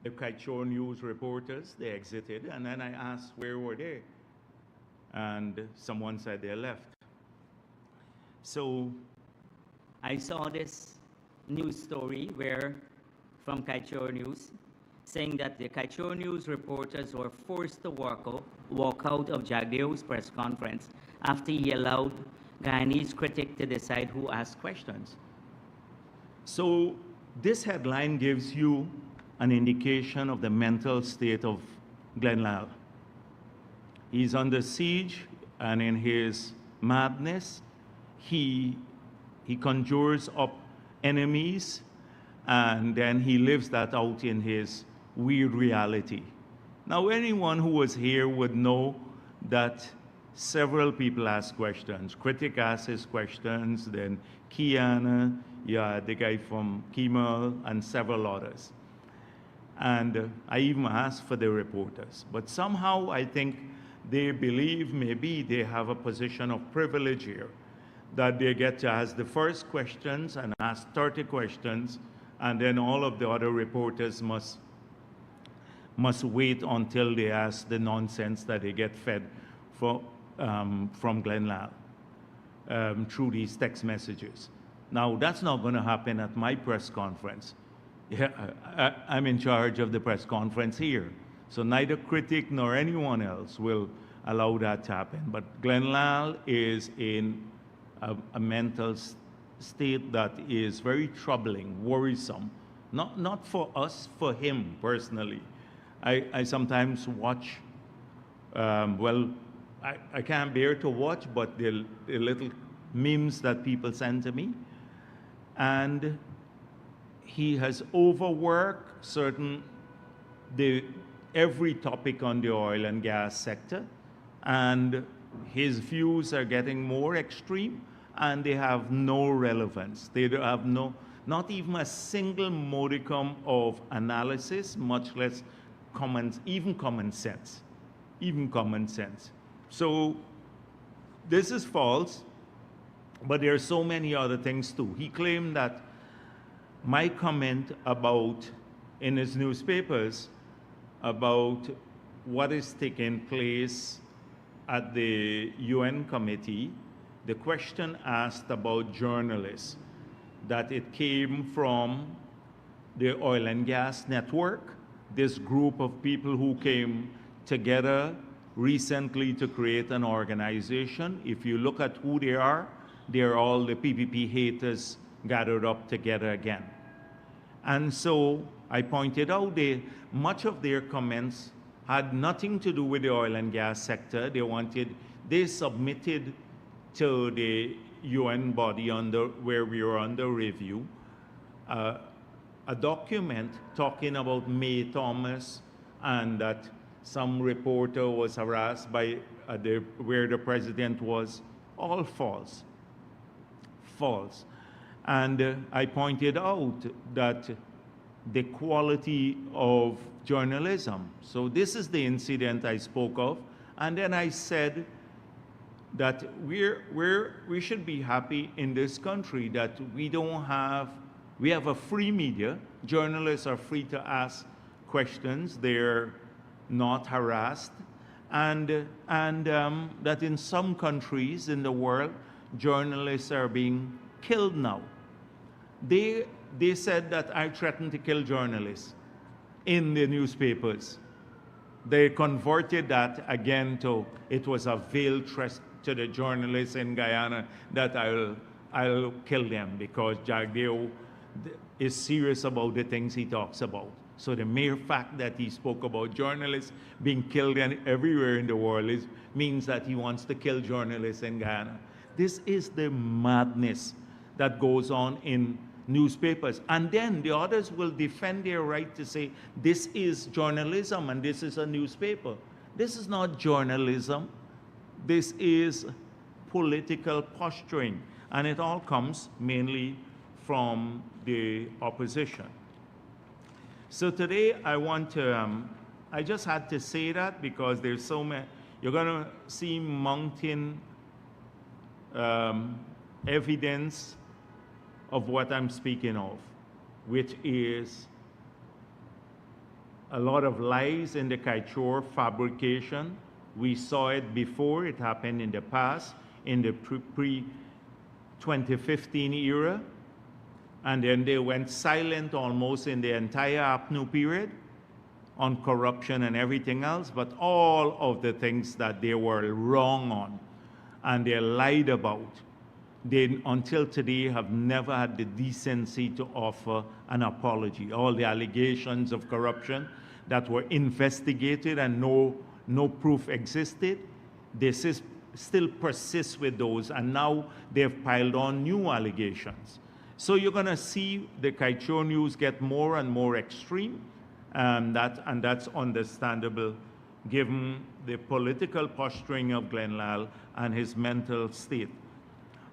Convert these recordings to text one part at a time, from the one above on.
the Kaichor News reporters, they exited, and then I asked where were they? And someone said they left. So I saw this news story where, from Kaichor News, saying that the Kaichor News reporters were forced to walk out of Jagdeo's press conference after he allowed Guyanese critics to decide who asked questions. So this headline gives you an indication of the mental state of Glenn Lal. He's under siege, and in his madness, he conjures up enemies, and then he lives that out in his weird reality. Now, anyone who was here would know that several people asked questions. Critic asked his questions, then Kiana, yeah, the guy from Kimal, and several others. And I even asked for the reporters. But somehow I think they believe maybe they have a position of privilege here, that they get to ask the first questions and ask 30 questions, and then all of the other reporters must wait until they ask the nonsense that they get fed from Glenn Lal through these text messages. Now, that's not going to happen at my press conference. Yeah, I'm in charge of the press conference here. So neither critic nor anyone else will allow that to happen. But Glenn Lal is in a mental state that is very troubling, worrisome. Not for us, for him personally. I sometimes watch, well, I can't bear to watch, but the little memes that people send to me. And he has overworked every topic on the oil and gas sector, and his views are getting more extreme, and they have no relevance. They have not even a single modicum of analysis, much less common sense. So this is false, but there are so many other things too. He claimed that my comment in his newspapers about what is taking place at the UN committee, the question asked about journalists, that it came from the oil and gas network, this group of people who came together recently to create an organization. If you look at who they are all the PPP haters gathered up together again. And so I pointed out much of their comments had nothing to do with the oil and gas sector. They submitted to the UN body where we were under review, a document talking about May Thomas and that some reporter was harassed by where the president was. All false. And I pointed out that the quality of journalism. So this is the incident I spoke of. And then I said that we should be happy in this country that we have a free media. Journalists are free to ask questions. They're not harassed. And that in some countries in the world, journalists are being killed now. They said that I threatened to kill journalists in the newspapers. They converted that again to it was a veiled threat to the journalists in Guyana that I'll kill them because Jagdeo is serious about the things he talks about. So the mere fact that he spoke about journalists being killed everywhere in the world means that he wants to kill journalists in Guyana. This is the madness that goes on in newspapers. And then the others will defend their right to say, this is journalism and this is a newspaper. This is not journalism. This is political posturing. And it all comes mainly from the opposition. So today I want to, I just had to say that because there's so many, you're going to see mounting evidence of what I'm speaking of, which is a lot of lies in the couture fabrication. We saw it before, it happened in the past, in the pre-2015 era, and then they went silent almost in the entire APNU period on corruption and everything else, but all of the things that they were wrong on and they lied about, they until today have never had the decency to offer an apology. All the allegations of corruption that were investigated and no proof existed, they still persist with those, and now they've piled on new allegations. So you're going to see the Kaichor news get more and more extreme, and that's understandable given the political posturing of Glenn Lal and his mental state.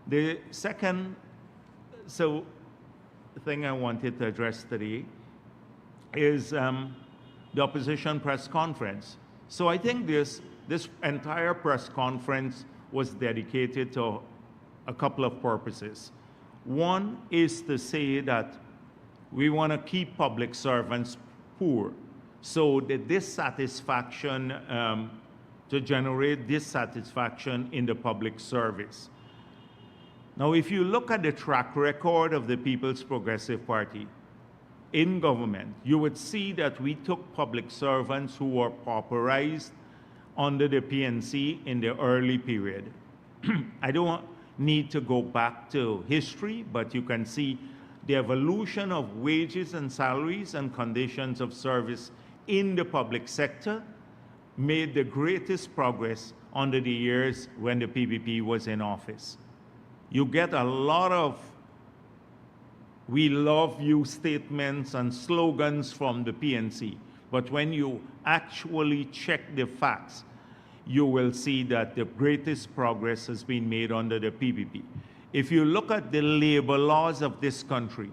The second thing I wanted to address today is the opposition press conference. So I think this entire press conference was dedicated to a couple of purposes. One is to say that we want to keep public servants poor. So the dissatisfaction, to generate dissatisfaction in the public service. Now, if you look at the track record of the People's Progressive Party in government, you would see that we took public servants who were pauperized under the PNC in the early period. I don't need to go back to history, but you can see the evolution of wages and salaries and conditions of service in the public sector made the greatest progress under the years when the PPP was in office. You get a lot of "we love you" statements and slogans from the PNC, but when you actually check the facts, you will see that the greatest progress has been made under the PPP. If you look at the labor laws of this country,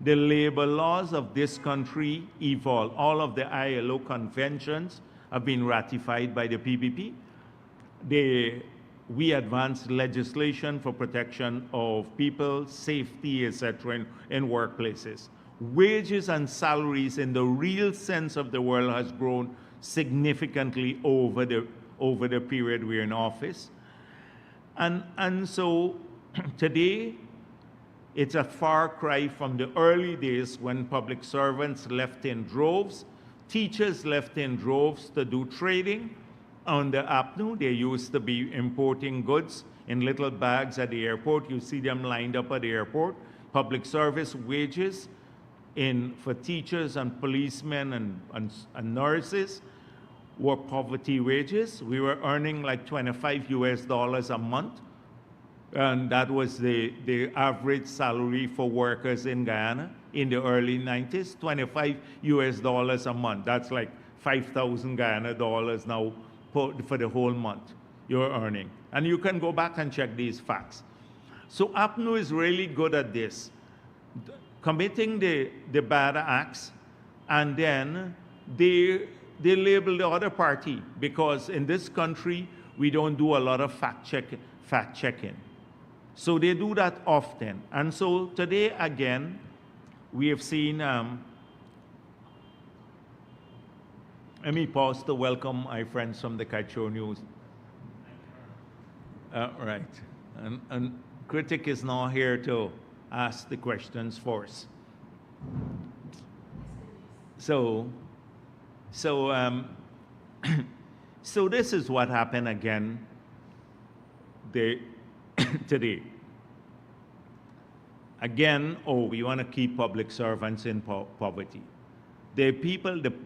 the labor laws of this country evolve. All of the ILO conventions have been ratified by the PPP. We advanced legislation for protection of people, safety, etc. in workplaces. Wages and salaries in the real sense of the word has grown significantly over the period we're in office. And so today, it's a far cry from the early days when public servants left in droves, teachers left in droves to do trading. On the APNU, they used to be importing goods in little bags at the airport. You see them lined up at the airport. Public service wages for teachers and policemen and nurses were poverty wages. We were earning like $25 a month. And that was the average salary for workers in Guyana in the early 90s, $25 a month. That's like 5,000 Guyana dollars now for the whole month you're earning. And you can go back and check these facts. So APNU is really good at this, committing the bad acts, and then they label the other party, because in this country, we don't do a lot of fact-checking. So they do that often. And so today, again, we have seen, let me pause to welcome my friends from the Kaichor News. Right. And Critic is now here to ask the questions for us. So this is what happened again today. Again, we want to keep public servants in poverty. The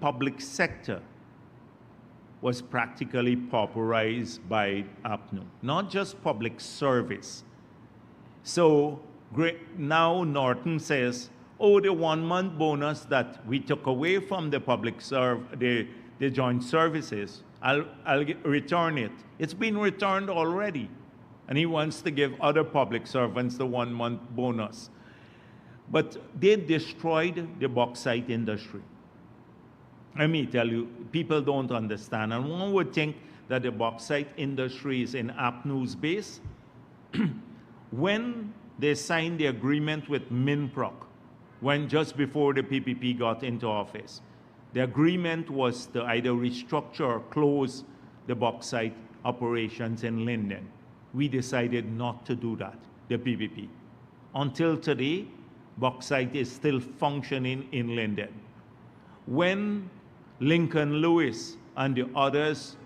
public sector was practically pauperized by APNU, not just public service. So now Norton says, the 1 month bonus that we took away from the the joint services, I'll return it. It's been returned already. And he wants to give other public servants the 1 month bonus. But they destroyed the bauxite industry. Let me tell you, people don't understand. And one would think that the bauxite industry is in APNU's base. When they signed the agreement with Minproc, just before the PPP got into office, The agreement was to either restructure or close the bauxite operations in Linden. We decided not to do that, the PPP. Until today, bauxite is still functioning in Linden. When Lincoln Lewis and the others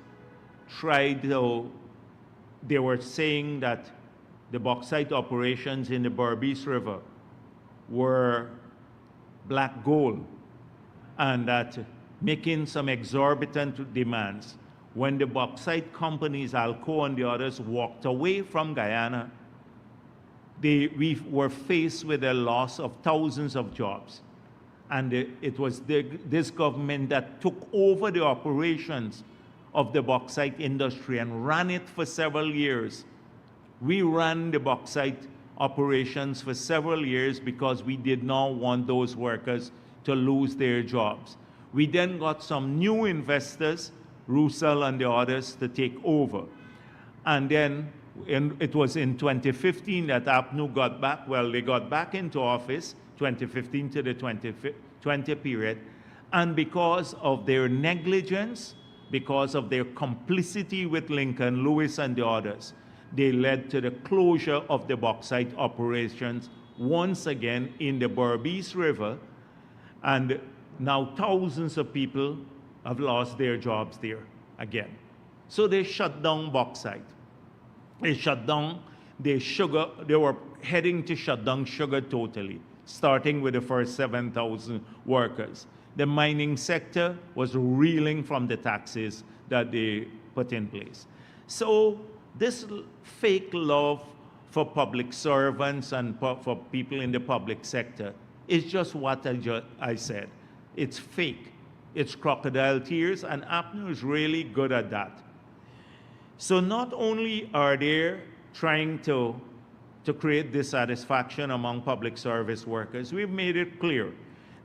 tried to, they were saying that the bauxite operations in the Berbice River were black gold and that making some exorbitant demands. When the bauxite companies, Alcoa and the others, walked away from Guyana, we were faced with a loss of thousands of jobs. And it was this government that took over the operations of the bauxite industry and ran it for several years. We ran the bauxite operations for several years because we did not want those workers to lose their jobs. We then got some new investors, Roussel and the others, to take over. And then it was in 2015 that APNU got back, well, they got back into office, 2015 to the 2020 period, and because of their negligence, because of their complicity with Lincoln Lewis and the others, they led to the closure of the bauxite operations once again in the Berbice River, and now thousands of people have lost their jobs there again. So they shut down bauxite. They shut down their sugar. They were heading to shut down sugar totally, starting with the first 7,000 workers. The mining sector was reeling from the taxes that they put in place. So this fake love for public servants and for people in the public sector is just what I said. It's fake. It's crocodile tears, and APNU is really good at that. So not only are they trying to create dissatisfaction among public service workers, we've made it clear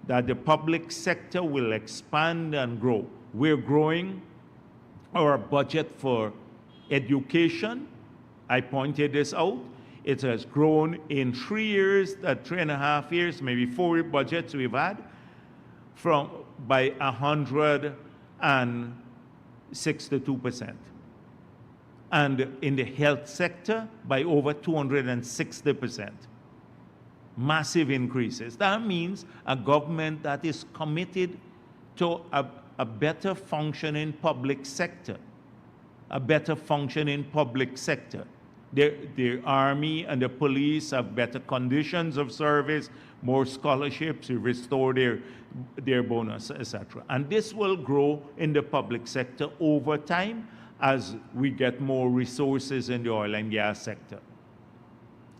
that the public sector will expand and grow. We're growing our budget for education. I pointed this out. It has grown in 3 years, 3.5 years, maybe 4 budgets we've had, by 162%. And in the health sector, by over 260%. Massive increases. That means a government that is committed to a better functioning public sector. A better functioning public sector. The army and the police have better conditions of service, more scholarships, to restore their bonus, etc. And this will grow in the public sector over time as we get more resources in the oil and gas sector.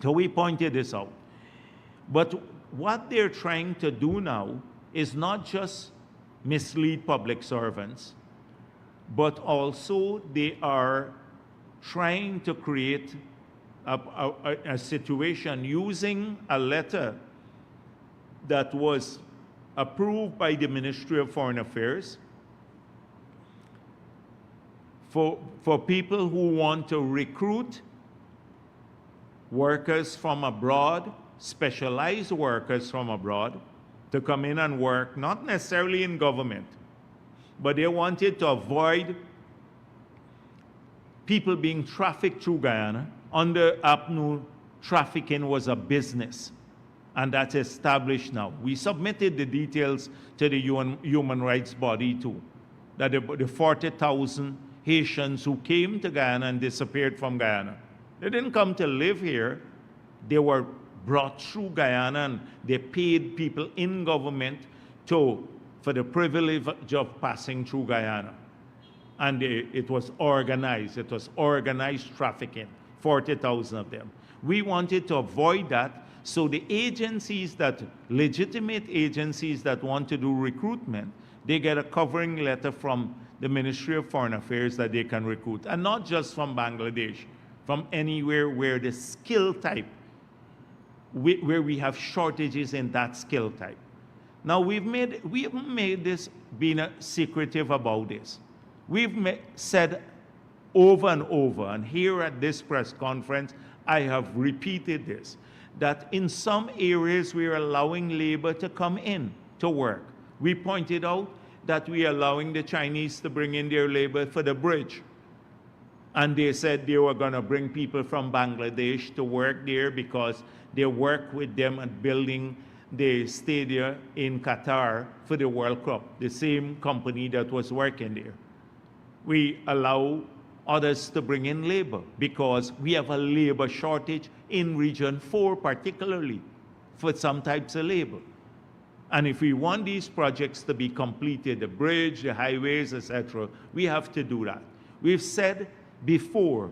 So we pointed this out. But what they're trying to do now is not just mislead public servants, but also they are trying to create a situation using a letter that was approved by the Ministry of Foreign Affairs for people who want to recruit workers from abroad, specialized workers from abroad, to come in and work, not necessarily in government, but they wanted to avoid people being trafficked through Guyana. Under APNU, trafficking was a business, and that's established now. We submitted the details to the human rights body too, that the 40,000 Haitians who came to Guyana and disappeared from Guyana, they didn't come to live here. They were brought through Guyana, and they paid people in government for the privilege of passing through Guyana. And it was organized. It was organized trafficking, 40,000 of them. We wanted to avoid that, so the agencies legitimate agencies that want to do recruitment, they get a covering letter from the Ministry of Foreign Affairs that they can recruit. And not just from Bangladesh, from anywhere where the skill type, where we have shortages in that skill type. Now we haven't made this being secretive about this. We've said over and over, and here at this press conference, I have repeated this, that in some areas we're allowing labor to come in to work. We pointed out that we are allowing the Chinese to bring in their labor for the bridge. And they said they were going to bring people from Bangladesh to work there because they work with them at building the stadium in Qatar for the World Cup, the same company that was working there. We allow others to bring in labor because we have a labor shortage in Region 4 particularly for some types of labor. And if we want these projects to be completed, the bridge, the highways, etc., we have to do that. We've said before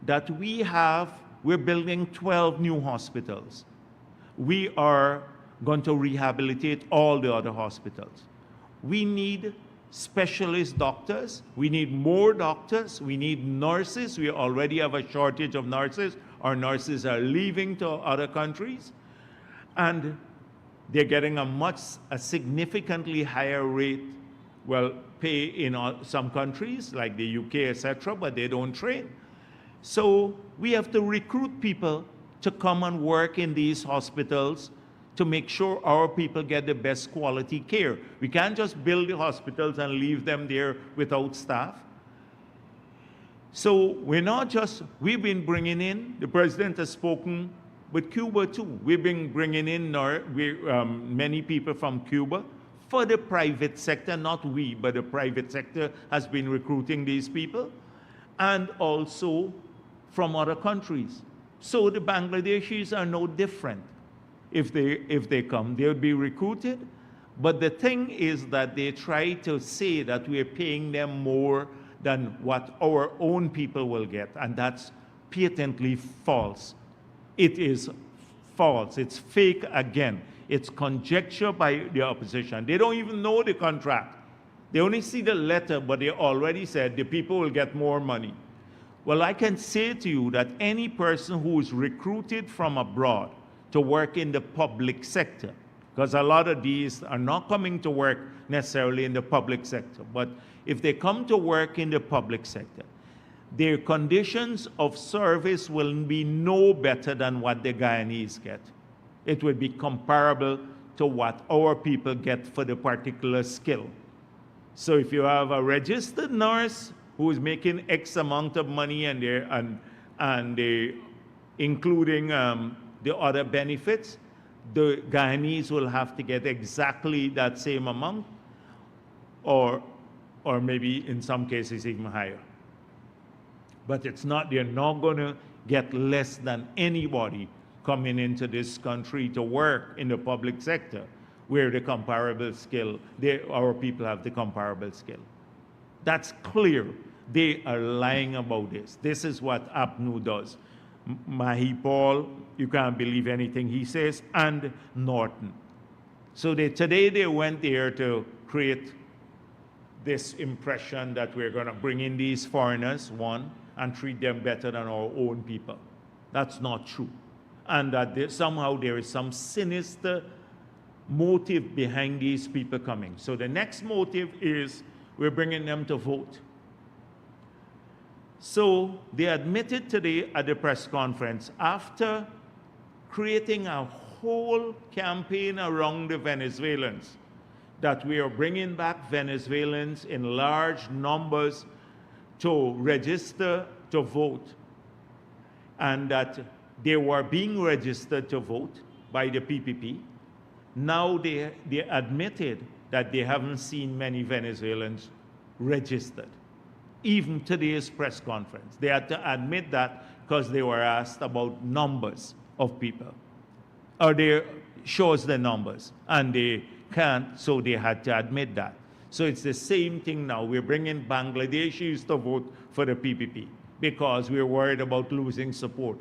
that we're building 12 new hospitals. We are going to rehabilitate all the other hospitals. We need specialist doctors. We need more doctors. We need nurses. We already have a shortage of nurses. Our nurses are leaving to other countries. And they're getting a significantly higher rate, pay in some countries like the UK, etc., but they don't train. So we have to recruit people to come and work in these hospitals to make sure our people get the best quality care. We can't just build the hospitals and leave them there without staff. So we've been bringing in, the president has spoken with Cuba too. We've been bringing in many people from Cuba for the private sector, not we, but the private sector has been recruiting these people, and also from other countries. So the Bangladeshis are no different. If they come, they'll be recruited. But the thing is that they try to say that we're paying them more than what our own people will get, and that's patently false. It is false. It's fake again. It's conjecture by the opposition. They don't even know the contract. They only see the letter, but they already said the people will get more money. Well, I can say to you that any person who is recruited from abroad to work in the public sector, because a lot of these are not coming to work necessarily in the public sector, but if they come to work in the public sector, their conditions of service will be no better than what the Guyanese get. It will be comparable to what our people get for the particular skill. So if you have a registered nurse who is making X amount of money including the other benefits, the Guyanese will have to get exactly that same amount, or maybe in some cases even higher. But they're not going to get less than anybody coming into this country to work in the public sector, where the comparable skill, our people have the comparable skill. That's clear. They are lying about this. This is what APNU does. Mahi Paul, you can't believe anything he says, and Norton. So today they went there to create this impression that we're going to bring in these foreigners, one, and treat them better than our own people. That's not true. And that somehow there is some sinister motive behind these people coming. So the next motive is we're bringing them to vote. So they admitted today at the press conference, after creating a whole campaign around the Venezuelans, that we are bringing back Venezuelans in large numbers to register to vote, and that they were being registered to vote by the PPP. Now they admitted that they haven't seen many Venezuelans registered. Even today's press conference, they had to admit that because they were asked about numbers of people. Or they shows the numbers, and they can't, so they had to admit that. So it's the same thing now. We're bringing Bangladeshis to vote for the PPP because we're worried about losing support.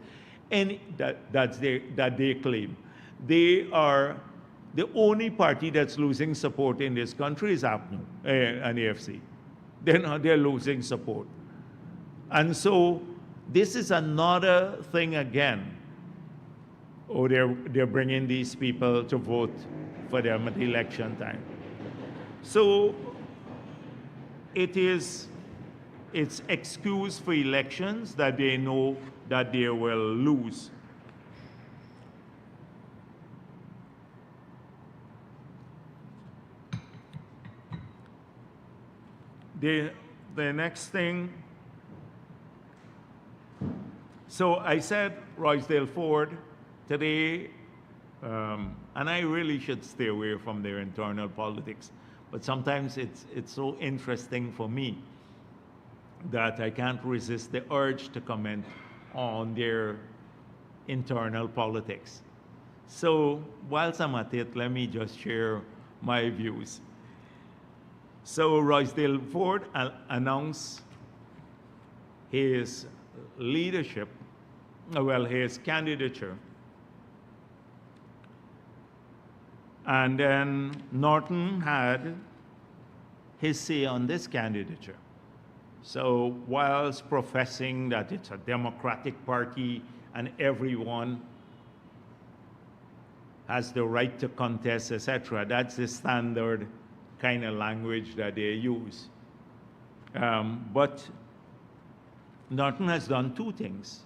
And that they claim. They are the only party that's losing support in this country is APNU and AFC. They're losing support. And so this is another thing again. Oh, they're bringing these people to vote for them at election time. So it's excuse for elections that they know that they will lose. the, the next thing, so I said Rosedale Ford today, and I really should stay away from their internal politics, but sometimes it's so interesting for me that I can't resist the urge to comment on their internal politics. So whilst I'm at it, let me just share my views. So Rosedale Ford announced his leadership, well, his candidature. And then Norton had his say on this candidature. So whilst professing that it's a Democratic Party and everyone has the right to contest, etc., that's the standard kind of language that they use. But Norton has done two things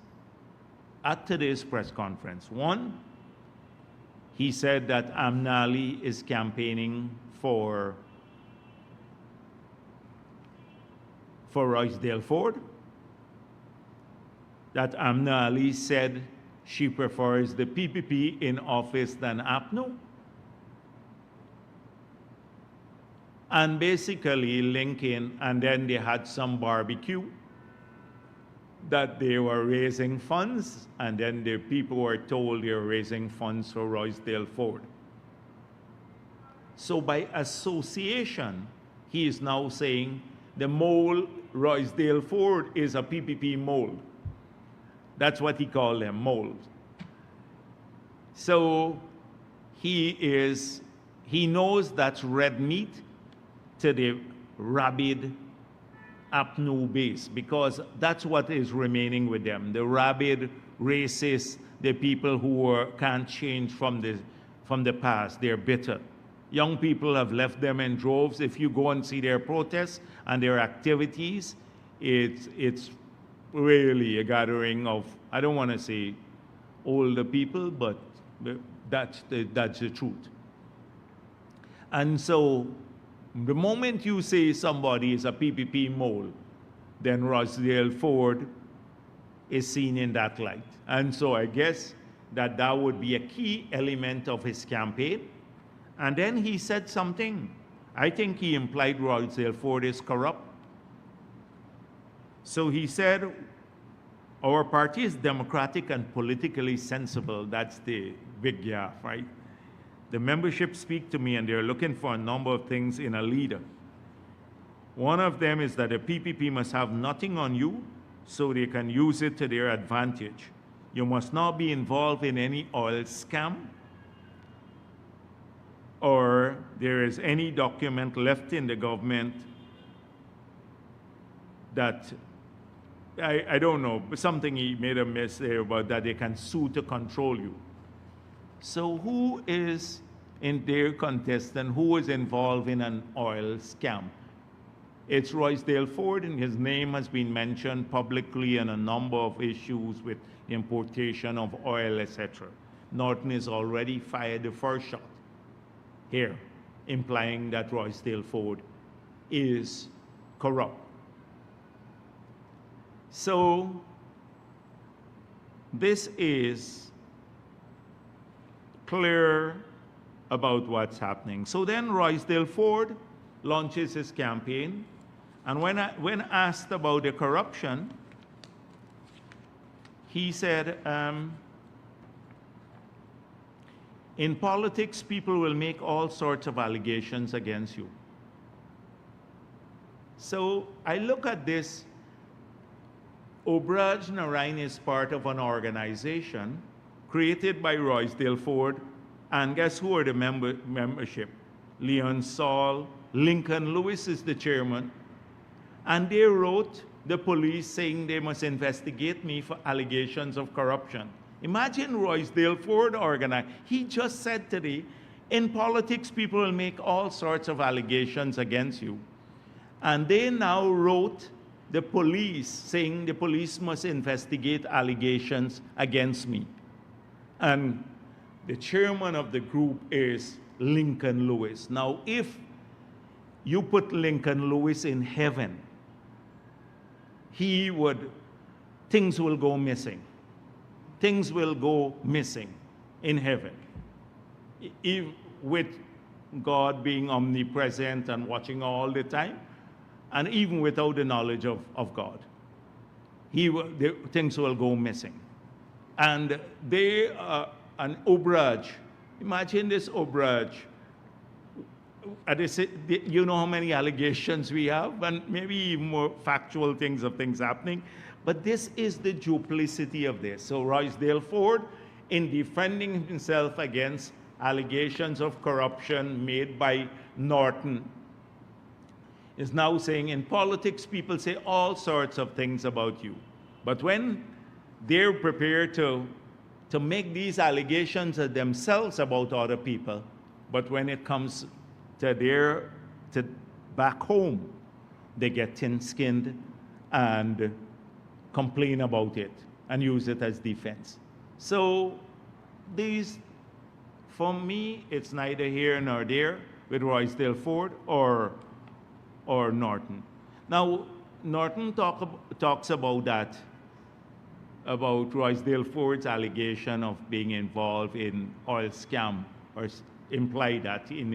at today's press conference. One, he said that Amnali is campaigning for Rosedale Ford, that Amnali said she prefers the PPP in office than APNU, and basically linking, and then they had some barbecue that they were raising funds, and then the people were told they were raising funds for Rosedale Ford. So by association, he is now saying the mole Rosedale Ford is a PPP mole. That's what he called them, moles. So he knows that's red meat to the rabid APNU base, because that's what is remaining with them. The rabid, racist, the people who can't change from the past. They're bitter. Young people have left them in droves. If you go and see their protests and their activities, it's really a gathering of, I don't want to say older people, but that's the truth. And so the moment you say somebody is a PPP mole, then Rosedale Ford is seen in that light. And so I guess that would be a key element of his campaign. And then he said something. I think he implied Rosedale Ford is corrupt. So he said, our party is democratic and politically sensible. That's the big gaffe, right? The membership speak to me and they're looking for a number of things in a leader. One of them is that the PPP must have nothing on you so they can use it to their advantage. You must not be involved in any oil scam, or there is any document left in the government that, I don't know, but something he made a miss there about that they can sue to control you. So who is in their contest and who is involved in an oil scam? It's Rosedale Ford, and his name has been mentioned publicly on a number of issues with importation of oil, etc. Norton has already fired the first shot here, implying that Rosedale Ford is corrupt. So this is clear about what's happening. So then Rosedale Ford launches his campaign, and when asked about the corruption, he said, in politics, people will make all sorts of allegations against you. So I look at this. Obraj Narain is part of an organization created by Rosedale Ford, and guess who are the membership? Leon Saul, Lincoln Lewis is the chairman, and they wrote the police saying they must investigate me for allegations of corruption. Imagine Rosedale Ford organized. He just said today, in politics, people will make all sorts of allegations against you. And they now wrote the police saying the police must investigate allegations against me. And the chairman of the group is Lincoln Lewis. Now, if you put Lincoln Lewis in heaven, things will go missing. Things will go missing in heaven. With God being omnipresent and watching all the time, and even without the knowledge of God, things will go missing. And an Obraj, imagine this Obraj. You know how many allegations we have, and maybe even more factual things of things happening. But this is the duplicity of this. So Roysdale Ford, in defending himself against allegations of corruption made by Norton, is now saying, in politics, people say all sorts of things about you. But when they're prepared to make these allegations themselves about other people, but when it comes to back home, they get thin-skinned and complain about it and use it as defense. So for me, it's neither here nor there with Roysdale Ford or Norton. Now, Norton talks about that, about Roysdale Ford's allegation of being involved in oil scam, or imply that in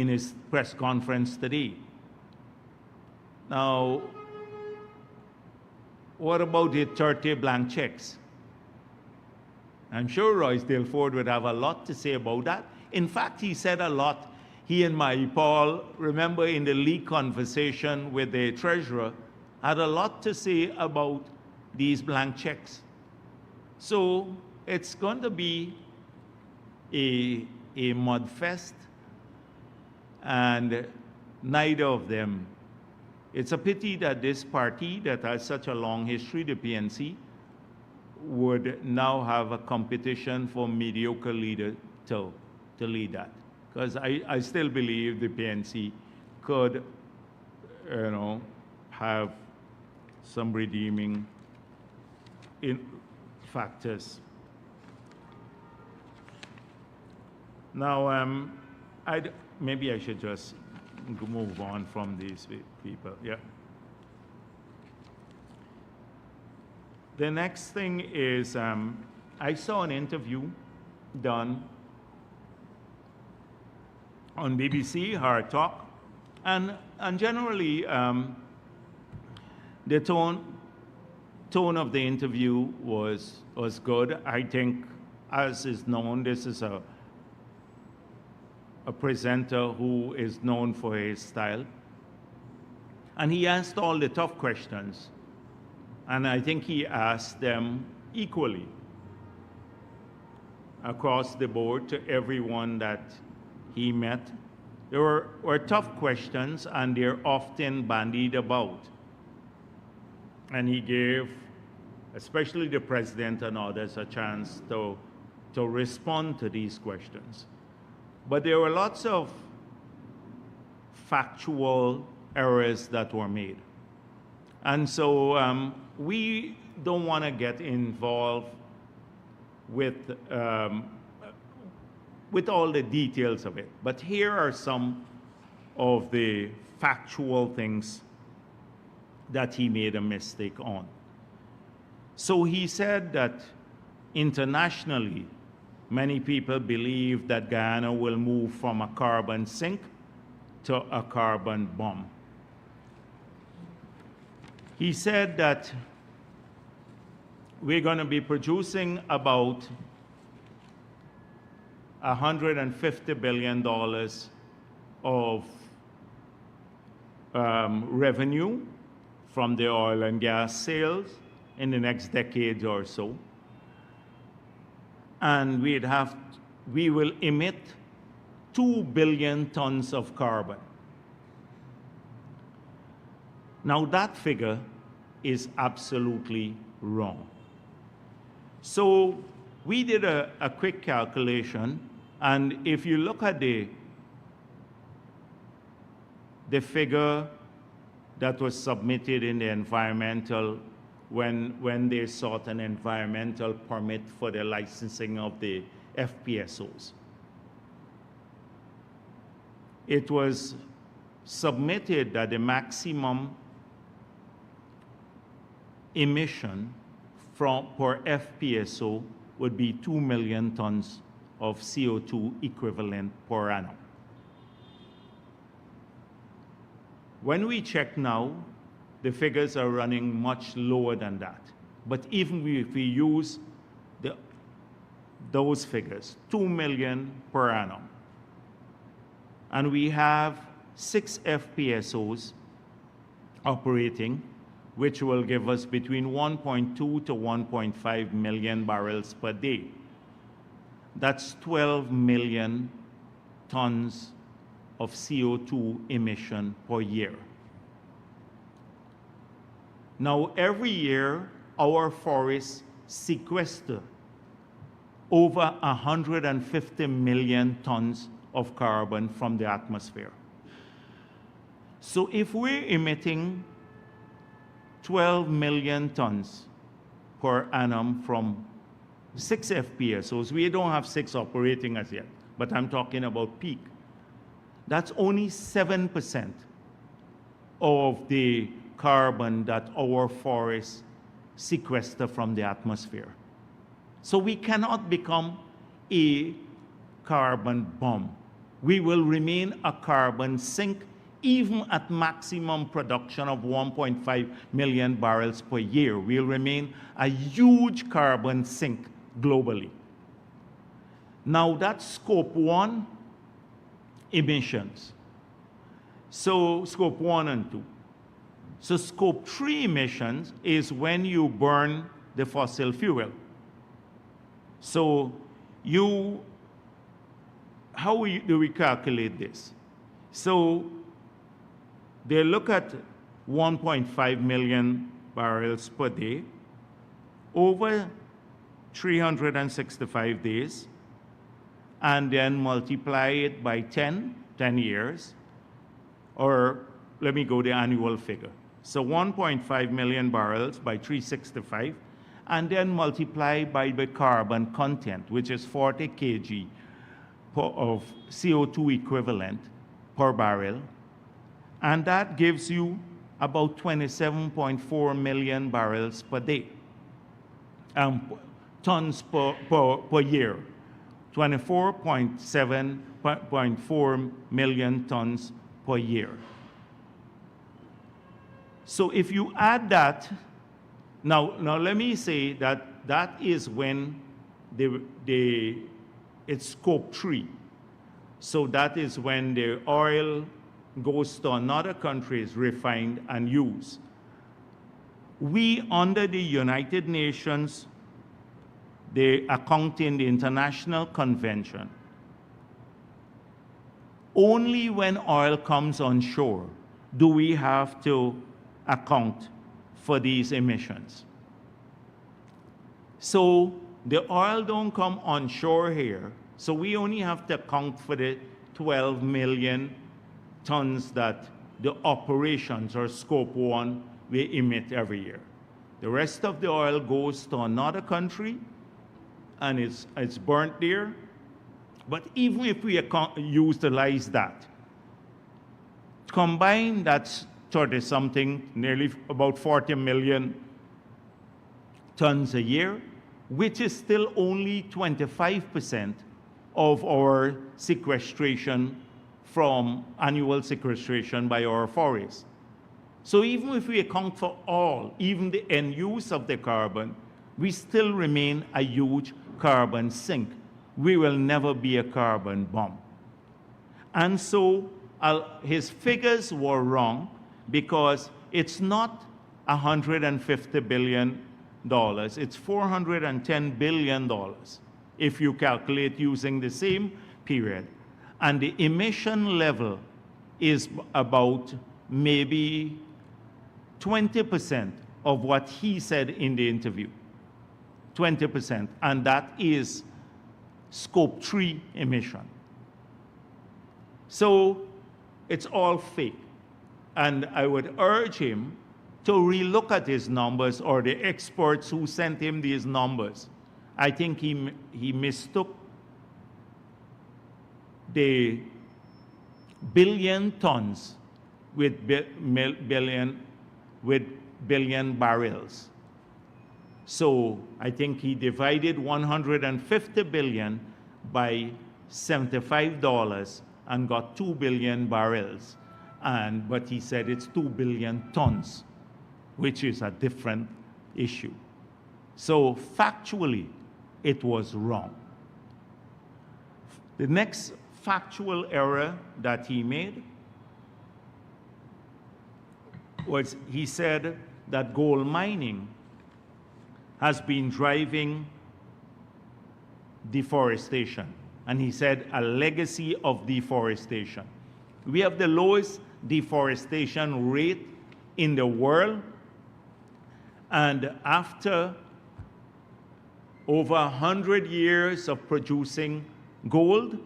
his press conference today. Now, what about the 30 blank checks? I'm sure Roysdale Ford would have a lot to say about that. In fact, he said a lot. He and Paul, remember in the leak conversation with the treasurer, had a lot to say about these blank checks. So it's going to be a mud fest, and neither of them. It's a pity that this party that has such a long history, the PNC, would now have a competition for mediocre leader to lead that. Because I still believe the PNC could, have some redeeming factors. Now, maybe I should just move on from these people. Yeah. The next thing is, I saw an interview done on BBC Hard Talk, and generally the tone of the interview was good. I think, as is known, this is a presenter who is known for his style. And he asked all the tough questions. And I think he asked them equally across the board to everyone that he met. There were tough questions, and they're often bandied about. And he gave, especially the president and others, a chance to respond to these questions. But there were lots of factual errors that were made. And so we don't want to get involved with all the details of it. But here are some of the factual things that he made a mistake on. So he said that internationally, many people believe that Guyana will move from a carbon sink to a carbon bomb. He said that we're going to be producing about $150 billion of revenue from the oil and gas sales in the next decade or so. And we will emit 2 billion tons of carbon. Now that figure is absolutely wrong. So we did a quick calculation, and if you look at the figure that was submitted in the environmental, when they sought an environmental permit for the licensing of the FPSOs. it was submitted that the maximum emission per FPSO would be 2 million tons of CO2 equivalent per annum. When we check now, the figures are running much lower than that. But even if we use those figures, 2 million per annum, and we have 6 FPSOs operating, which will give us between 1.2 to 1.5 million barrels per day. That's 12 million tons of CO2 emission per year. Now, every year, our forests sequester over 150 million tons of carbon from the atmosphere. So if we're emitting 12 million tons per annum from 6 FPSOs, we don't have 6 operating as yet, but I'm talking about peak. That's only 7% of the carbon that our forests sequester from the atmosphere. So we cannot become a carbon bomb. We will remain a carbon sink even at maximum production of 1.5 million barrels per year. We'll remain a huge carbon sink globally. Now that's scope 1 emissions. So scope 1 and 2. So scope 3 emissions is when you burn the fossil fuel. So how do we calculate this? So they look at 1.5 million barrels per day over 365 days, and then multiply it by 10 years, or let me go the annual figure. So 1.5 million barrels by 365, and then multiply by the carbon content, which is 40 kg of CO2 equivalent per barrel. And that gives you about 27.4 million barrels per day, tons per year, 24.4 million tons per year. So if you add that, now let me say that is when it's scope 3. So that is when the oil goes to another country, is refined and used. We, under the United Nations, the International Convention, only when oil comes on shore do we have to account for these emissions. So the oil don't come onshore here, so we only have to account for the 12 million tons that the operations, or scope 1, we emit every year. The rest of the oil goes to another country and it's burnt there. But even if we utilize that, combine that's 30 something, nearly about 40 million tons a year, which is still only 25% of our sequestration from annual sequestration by our forests. So even if we account for all, even the end use of the carbon, we still remain a huge carbon sink. We will never be a carbon bomb. And so his figures were wrong, because it's not $150 billion, it's $410 billion if you calculate using the same period. And the emission level is about maybe 20% of what he said in the interview. 20%, and that is scope 3 emission. So it's all fake. And I would urge him to relook at his numbers, or the experts who sent him these numbers. I think he mistook the billion tons with billion barrels. So I think he divided 150 billion by $75 and got 2 billion barrels. But he said it's 2 billion tons, which is a different issue. So factually, it was wrong. The next factual error that he made was he said that gold mining has been driving deforestation. And he said a legacy of deforestation. We have the lowest deforestation rate in the world. And after over 100 years of producing gold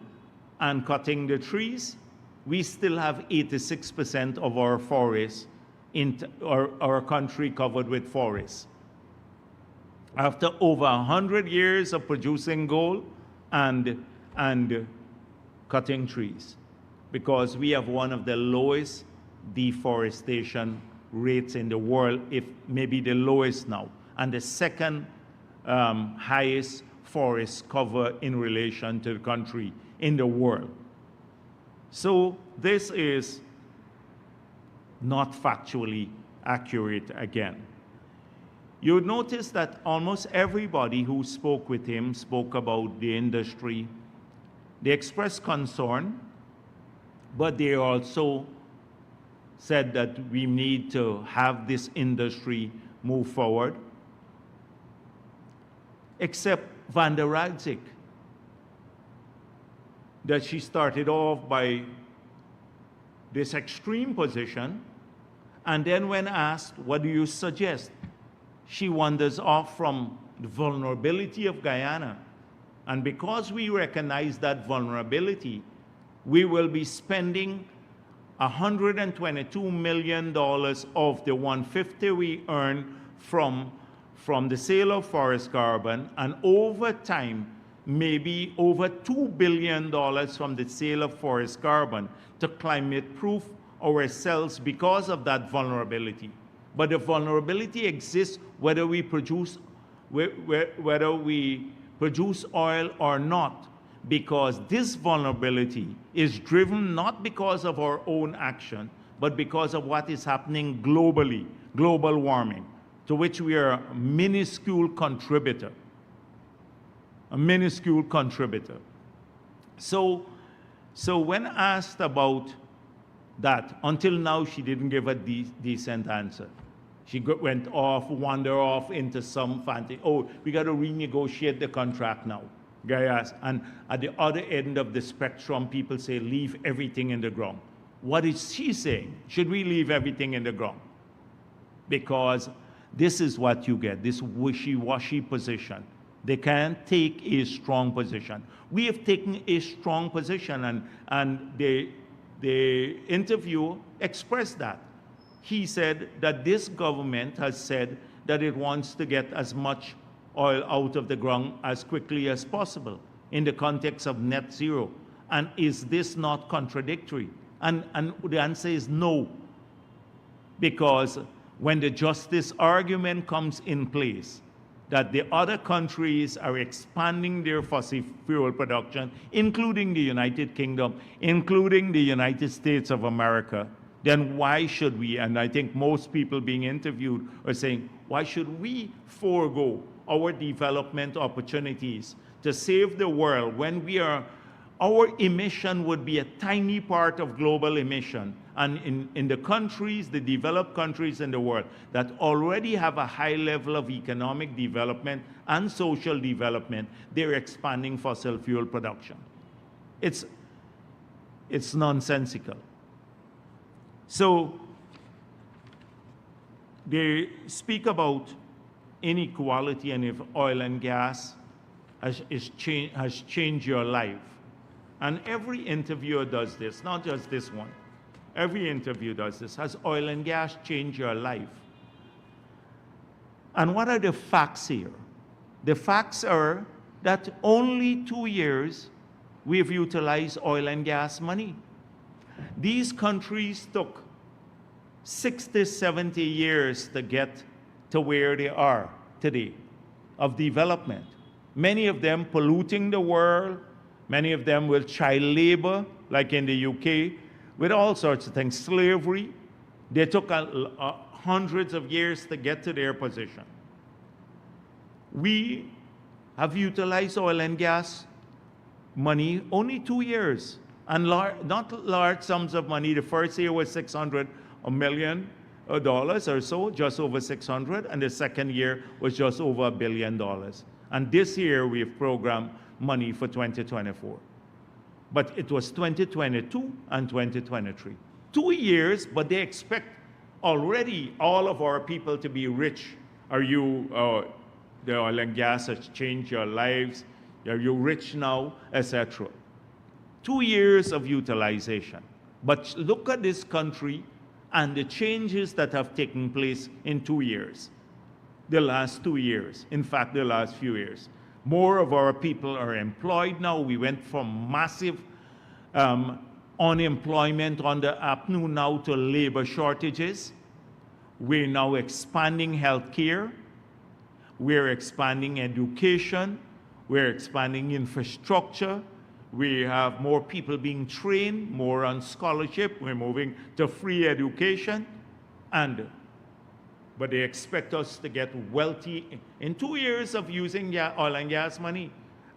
and cutting the trees, we still have 86% of our forests in our country covered with forests. After over 100 years of producing gold and cutting trees, because we have one of the lowest deforestation rates in the world, if maybe the lowest now, and the second highest forest cover in relation to the country in the world. So this is not factually accurate again. You would notice that almost everybody who spoke with him spoke about the industry. They expressed concern, but they also said that we need to have this industry move forward. Except Van der Radzik, that she started off by this extreme position, and then when asked, what do you suggest? She wanders off from the vulnerability of Guyana. And because we recognize that vulnerability, we will be spending $122 million of the $150 we earn from the sale of forest carbon, and over time, maybe over $2 billion from the sale of forest carbon to climate-proof ourselves because of that vulnerability. But the vulnerability exists whether we produce oil or not, because this vulnerability is driven not because of our own action, but because of what is happening globally, global warming, to which we are a minuscule contributor. A minuscule contributor. So when asked about that, until now she didn't give a decent answer. She went off, wandered off into some fancy, oh, we got to renegotiate the contract now. Guys, and at the other end of the spectrum, people say, leave everything in the ground. What is she saying? Should we leave everything in the ground? Because this is what you get, this wishy-washy position. They can't take a strong position. We have taken a strong position, and the interviewer expressed that. He said that this government has said that it wants to get as much oil out of the ground as quickly as possible in the context of net zero. And is this not contradictory? And the answer is no. Because when the justice argument comes in place, that the other countries are expanding their fossil fuel production, including the United Kingdom, including the United States of America, then why should we, and I think most people being interviewed are saying, why should we forego our development opportunities to save the world when our emission would be a tiny part of global emission? And in the countries, the developed countries in the world that already have a high level of economic development and social development, they're expanding fossil fuel production. It's nonsensical. So they speak about inequality and if oil and gas has changed your life. And every interviewer does this, not just this one. Every interview does this. Has oil and gas changed your life? And what are the facts here? The facts are that only 2 years we've utilized oil and gas money. These countries took 60, 70 years to get to where they are today of development. Many of them polluting the world, many of them with child labor, like in the UK, with all sorts of things, slavery. They took hundreds of years to get to their position. We have utilized oil and gas money only 2 years, and not large sums of money. The first year was $600 million or so, just over 600, and the second year was just over $1 billion. And this year we've programmed money for 2024. But it was 2022 and 2023. 2 years, but they expect already all of our people to be rich. Are you, the oil and gas has changed your lives? Are you rich now, etc.? 2 years of utilization. But look at this country and the changes that have taken place in 2 years. The last 2 years, in fact, the last few years. More of our people are employed now. We went from massive unemployment under APNU now to labor shortages. We're now expanding healthcare. We're expanding education. We're expanding infrastructure. We have more people being trained, more on scholarship. We're moving to free education. But they expect us to get wealthy in 2 years of using oil and gas money.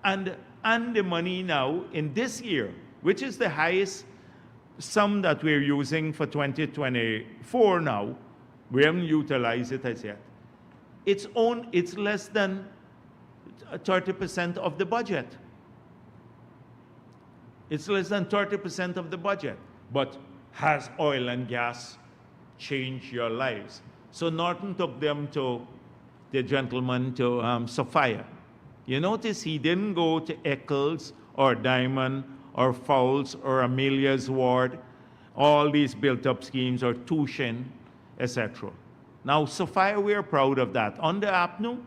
And the money now in this year, which is the highest sum that we're using for 2024 now, we haven't utilized it as yet. It's less than 30% of the budget. It's less than 30% of the budget. But has oil and gas changed your lives? So Norton took them to the gentleman to Sophia. You notice he didn't go to Eccles or Diamond or Fowles or Amelia's Ward, all these built-up schemes, or Tushin, etc. Now, Sophia, we are proud of that. Under APNU,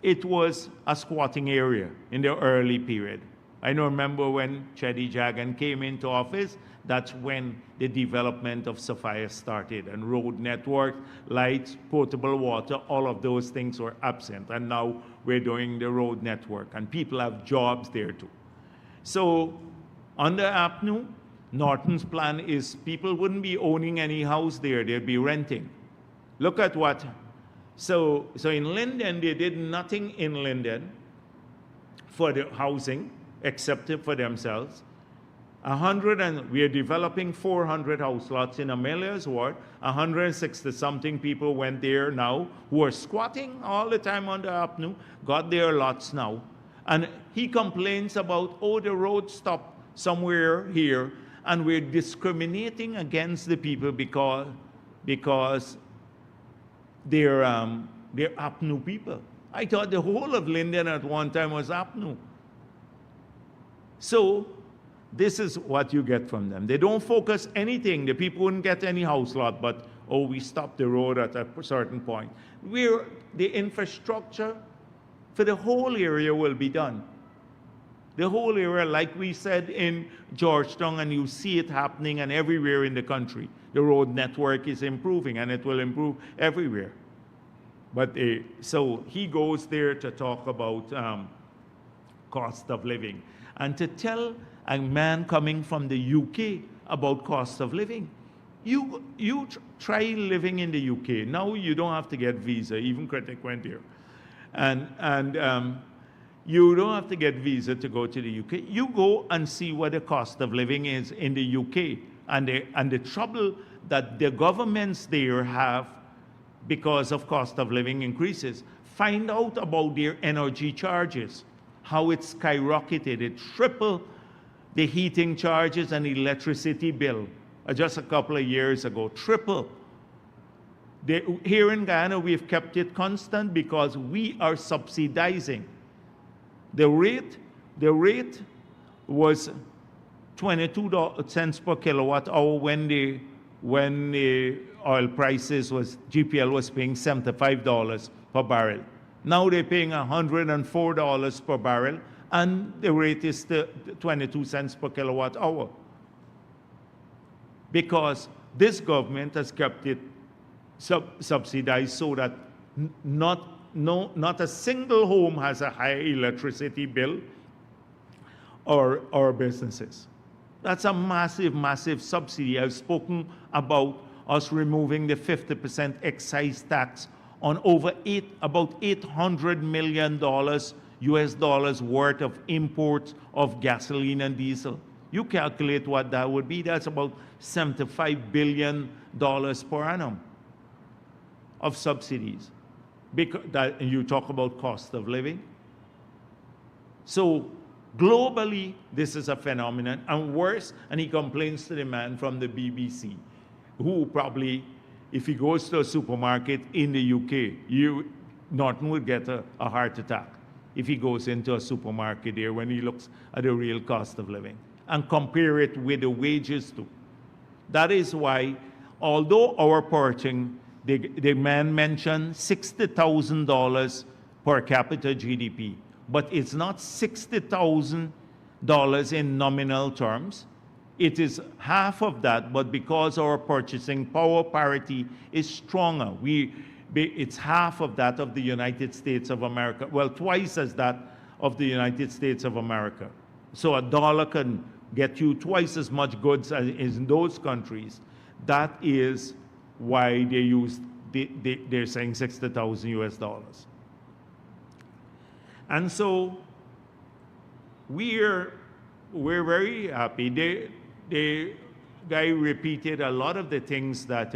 it was a squatting area in the early period. I remember when Chedi Jagan came into office, that's when the development of Sophia started, and road network, lights, potable water, all of those things were absent. And now we're doing the road network, and people have jobs there too. So under APNU, Norton's plan is people wouldn't be owning any house there, they'd be renting. Look at what, so in Linden, they did nothing in Linden for the housing, except for themselves. We are developing 400 house lots in Amelia's Ward. 160-something people went there now who are squatting all the time under APNU, got their lots now. And he complains about, oh, the road stopped somewhere here, and we're discriminating against the people because they're APNU people. I thought the whole of Linden at one time was APNU. So this is what you get from them. They don't focus anything. The people wouldn't get any house lot, but, oh, we stopped the road at a certain point. The infrastructure for the whole area will be done. The whole area, like we said in Georgetown, and you see it happening and everywhere in the country. The road network is improving, and it will improve everywhere. But so he goes there to talk about cost of living. And to tell a man coming from the UK about cost of living, you try living in the UK. Now you don't have to get visa, even Critic went here. And you don't have to get visa to go to the UK. You go and see what the cost of living is in the UK, and the trouble that the governments there have because of cost of living increases. Find out about their energy charges, how it skyrocketed. It tripled the heating charges and electricity bill just a couple of years ago. Triple. Here in Guyana, we've kept it constant because we are subsidizing. The rate was 22 cents per kilowatt hour when the oil prices GPL was paying $75 per barrel. Now they're paying $104 per barrel, and the rate is 22 cents per kilowatt hour. because this government has kept it subsidized so that not a single home has a higher electricity bill or businesses. That's a massive, massive subsidy. I've spoken about us removing the 50% excise tax on about $800 million US dollars worth of imports of gasoline and diesel. You calculate what that would be. That's about $75 billion per annum of subsidies. And you talk about cost of living. So globally, this is a phenomenon, and worse, and he complains to the man from the BBC, who probably, if he goes to a supermarket in the UK, Norton would get a heart attack if he goes into a supermarket there when he looks at the real cost of living and compare it with the wages too. That is why, although our porting, the man mentioned $60,000 per capita GDP, but it's not $60,000 in nominal terms. It is half of that, but because our purchasing power parity is stronger, it's half of that of the United States of America. Well, twice as that of the United States of America. So a dollar can get you twice as much goods as in those countries. That is why they're saying 60,000 US dollars. And so we're very happy. The guy repeated a lot of the things that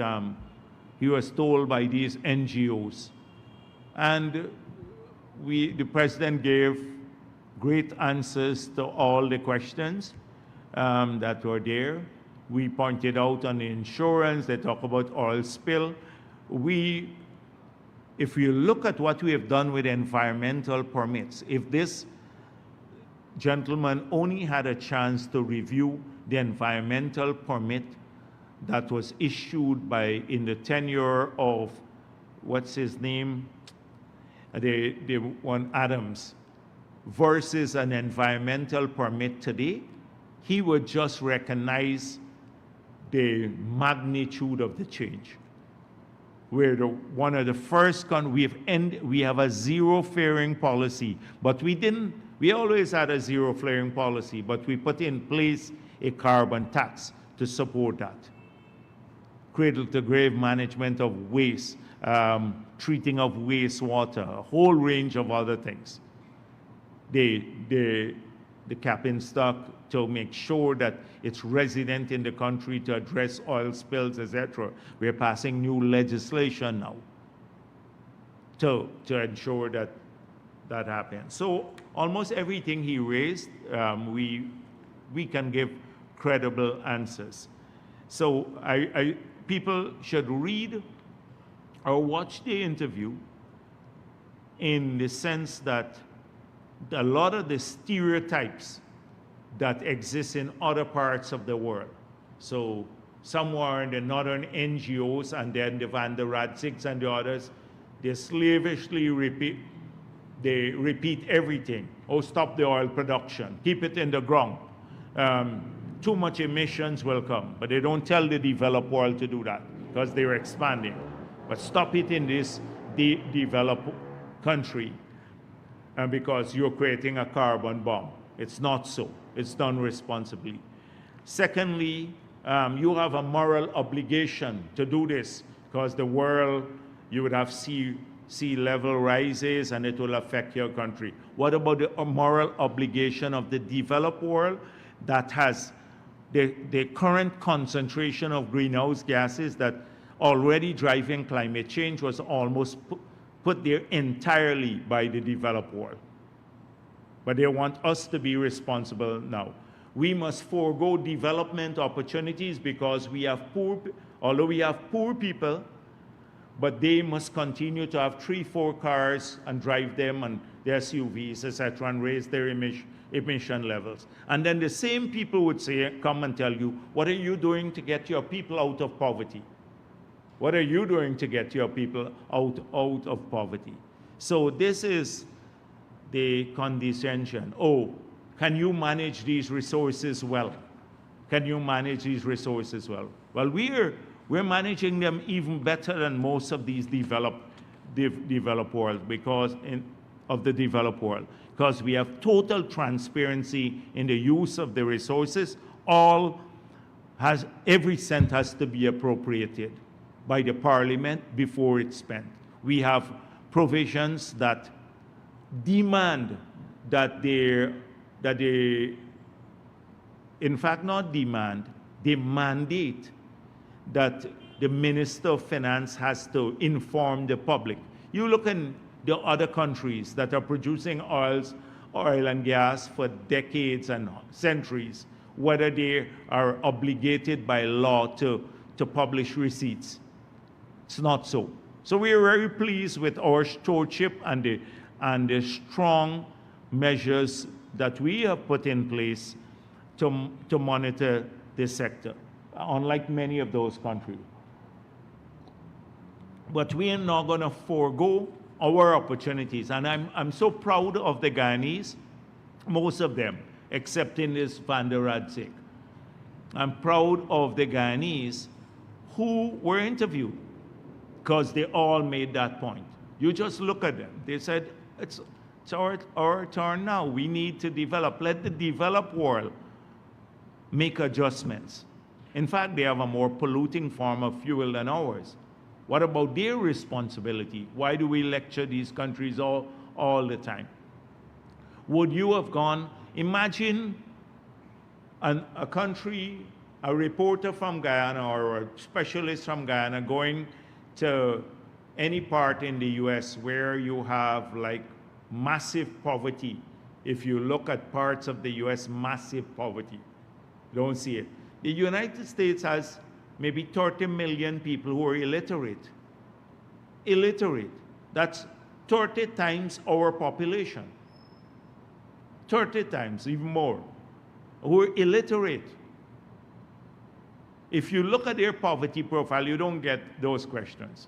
he was told by these NGOs. And the president gave great answers to all the questions that were there. We pointed out on the insurance, they talk about oil spill. If you look at what we have done with environmental permits, if this gentleman only had a chance to review the environmental permit that was issued in the tenure of, what's his name? The one Adams, versus an environmental permit today, he would just recognize the magnitude of the change. We're one of the first we have a zero flaring policy, but we always had a zero flaring policy, but we put in place a carbon tax to support that. Cradle to grave management of waste, treating of wastewater, a whole range of other things. The cap and stock to make sure that it's resident in the country to address oil spills, etc. We're passing new legislation now to ensure that that happens. So almost everything he raised, we can give credible answers. So people should read or watch the interview in the sense that a lot of the stereotypes that exist in other parts of the world. So somewhere in the northern NGOs and then the Van der Radzigs and the others, they slavishly repeat everything. Oh, stop the oil production, keep it in the ground. Too much emissions will come, but they don't tell the developed world to do that because they're expanding. But stop it in this developed country because you're creating a carbon bomb. It's not so. It's done responsibly. Secondly, you have a moral obligation to do this because the world, you would have sea level rises and it will affect your country. What about the moral obligation of the developed world that has the current concentration of greenhouse gases that already driving climate change was almost put there entirely by the developed world? But they want us to be responsible now. We must forego development opportunities because although we have poor people, but they must continue to have 3-4 cars and drive them and their SUVs, etc., and raise their emission levels. And then the same people would come and tell you, what are you doing to get your people out of poverty? What are you doing to get your people out of poverty? So this is the condescension. Oh, can you manage these resources well? Can you manage these resources well? Well, we're managing them even better than most of these developed world of the developed world, because we have total transparency in the use of the resources. Every cent has to be appropriated by the parliament before it's spent. We have provisions that demand that they, in fact, not demand, they mandate that the Minister of Finance has to inform the public. You look in the other countries that are producing oil and gas for decades and centuries, whether they are obligated by law to publish receipts. It's not so. So we are very pleased with our stewardship and the strong measures that we have put in place to monitor this sector, unlike many of those countries. But we are not going to forego our opportunities. And I'm so proud of the Guyanese, most of them, except in this Bharrat Jagdeo. I'm proud of the Guyanese who were interviewed, because they all made that point. You just look at them. They said, it's our turn now. We need to develop. Let the developed world make adjustments. In fact, they have a more polluting form of fuel than ours. What about their responsibility? Why do we lecture these countries all the time? Would you have gone, imagine a country, a reporter from Guyana or a specialist from Guyana going to any part in the US where you have like massive poverty. If you look at parts of the US, massive poverty. Don't see it. The United States has maybe 30 million people who are illiterate. Illiterate. That's 30 times our population. 30 times, even more, who are illiterate. If you look at their poverty profile, you don't get those questions.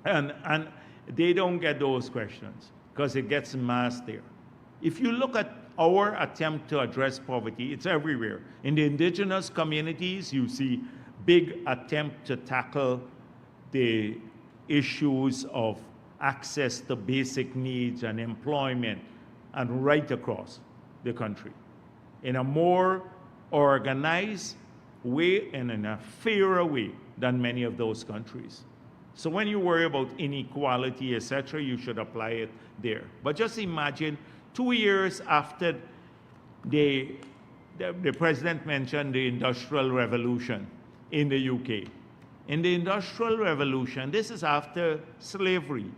And they don't get those questions because it gets masked there. If you look at our attempt to address poverty, it's everywhere. In the indigenous communities, you see big attempt to tackle the issues of access to basic needs and employment, and right across the country in a more organized way and in a fairer way than many of those countries. So when you worry about inequality, etc., you should apply it there. But just imagine 2 years after the president mentioned the Industrial Revolution in the UK. In the Industrial Revolution, this is after slavery.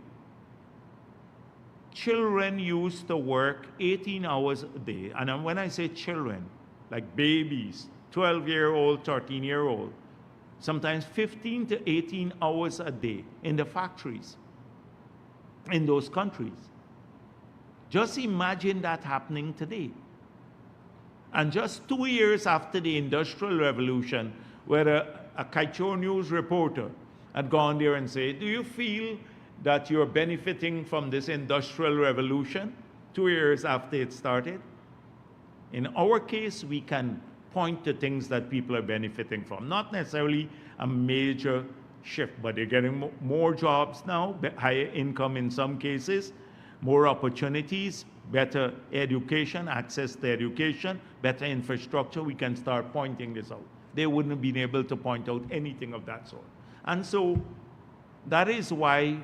Children used to work 18 hours a day. And when I say children, like babies, 12-year-old, 13-year-old, sometimes 15 to 18 hours a day in the factories in those countries. Just imagine that happening today. And just 2 years after the Industrial Revolution, where a Kaichor News reporter had gone there and said, do you feel that you're benefiting from this Industrial Revolution 2 years after it started? In our case, we can point to things that people are benefiting from. Not necessarily a major shift, but they're getting more jobs now, higher income in some cases, more opportunities, better education, access to education, better infrastructure. We can start pointing this out. They wouldn't have been able to point out anything of that sort. And so that is why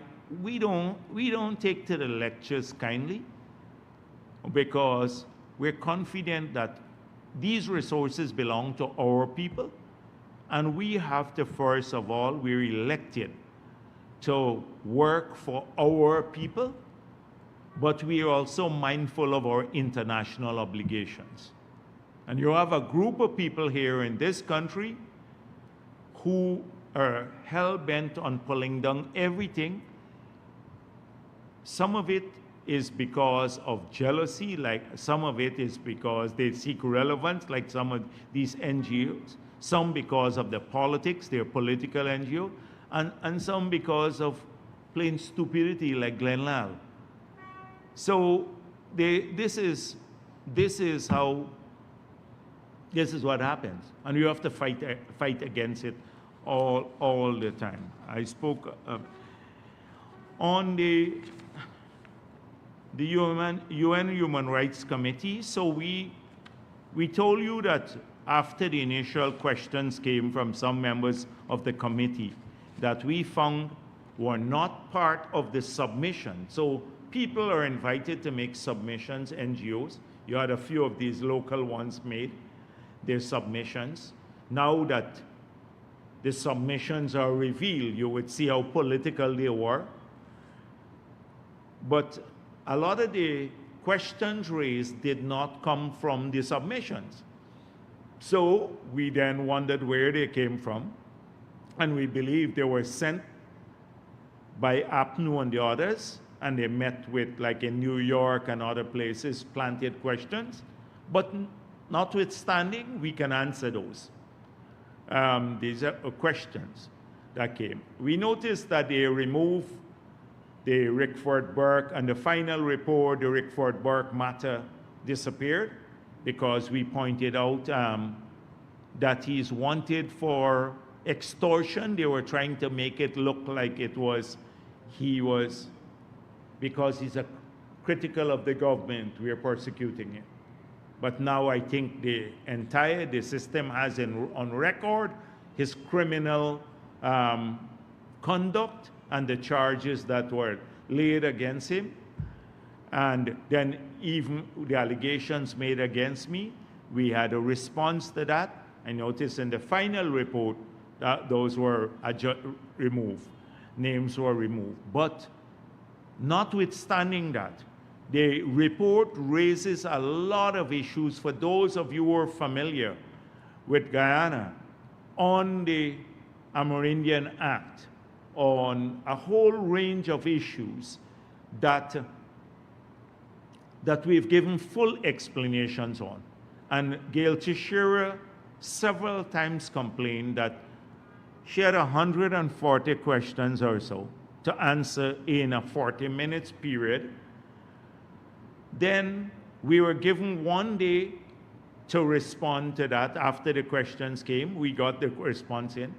we don't take to the lectures kindly, because we're confident that these resources belong to our people, and we have to, first of all, we're elected to work for our people, but we are also mindful of our international obligations. And you have a group of people here in this country who are hell-bent on pulling down everything. Some of it is because of jealousy, like some of it is because they seek relevance, like some of these NGOs, some because of the politics, they're political NGO, and some because of plain stupidity, like Glenn Lal. So this is how This is what happens. And you have to fight against it all the time. I spoke on the UN Human Rights Committee. So we told you that after the initial questions came from some members of the committee that we found were not part of the submission. So people are invited to make submissions, NGOs. You had a few of these local ones made their submissions. Now that the submissions are revealed, you would see how political they were. But a lot of the questions raised did not come from the submissions. So we then wondered where they came from, and we believe they were sent by APNU and the others, and they met with, like in New York and other places, planted questions. But notwithstanding, we can answer those. These are questions that came. We noticed that they removed the Rickford Burke, and the final report, the Rickford Burke matter, disappeared because we pointed out that he's wanted for extortion. They were trying to make it look like he was, because he's a critical of the government, we are persecuting him. But now I think the system has on record his criminal conduct and the charges that were laid against him. And then even the allegations made against me, we had a response to that. I noticed in the final report that those were removed, names were removed. But notwithstanding that, the report raises a lot of issues for those of you who are familiar with Guyana on the Amerindian Act, on a whole range of issues that we've given full explanations on. And Gail Teixeira several times complained that she had 140 questions or so to answer in a 40 minutes period. Then we were given 1 day to respond to that. After the questions came, we got the response in.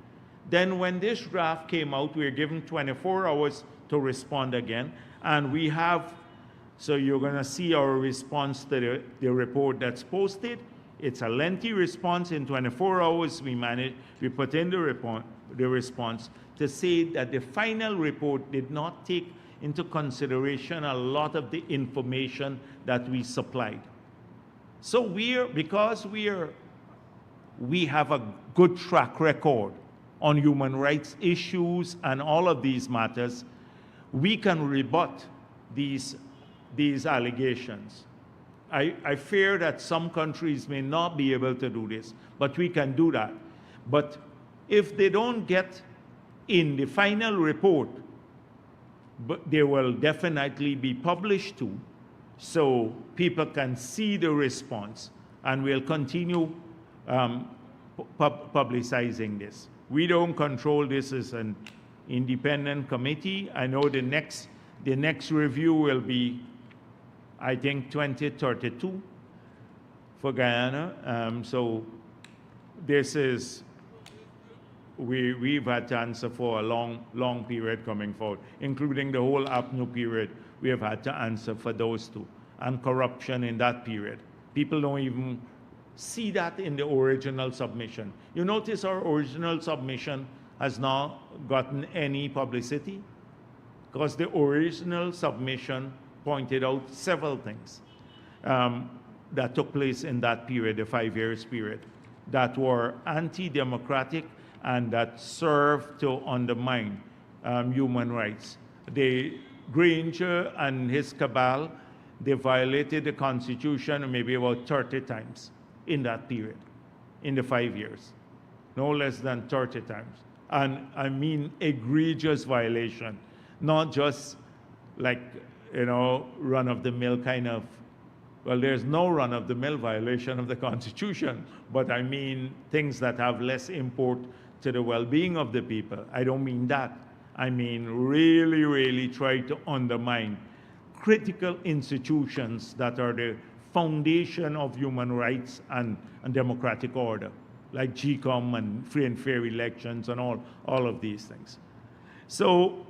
Then when this draft came out, we were given 24 hours to respond again. And we have, so you're going to see our response to the report that's posted. It's a lengthy response. In 24 hours, we put in the response to say that the final report did not take into consideration a lot of the information that we supplied. So because we have a good track record on human rights issues and all of these matters, we can rebut these allegations. I fear that some countries may not be able to do this, but we can do that. But if they don't get in the final report, but they will definitely be published too, so people can see the response, and we'll continue publicizing this. We don't control this as an independent committee. I know the next review will be, I think, 2032 for Guyana. So this is, we've had to answer for a long period coming forward, including the whole APNU period. We have had to answer for those two, and corruption in that period. People don't even see that in the original submission. You notice our original submission has not gotten any publicity because the original submission pointed out several things that took place in that period, the 5 years period, that were anti-democratic and that served to undermine human rights. Granger and his cabal, they violated the Constitution maybe about 30 times in that period, in the 5 years, no less than 30 times. And I mean egregious violation, not just like, run-of-the-mill kind of, well, there's no run-of-the-mill violation of the Constitution, but I mean things that have less import to the well-being of the people. I don't mean that. I mean really try to undermine critical institutions that are the foundation of human rights and democratic order, like GCOM and free and fair elections and all of these things. So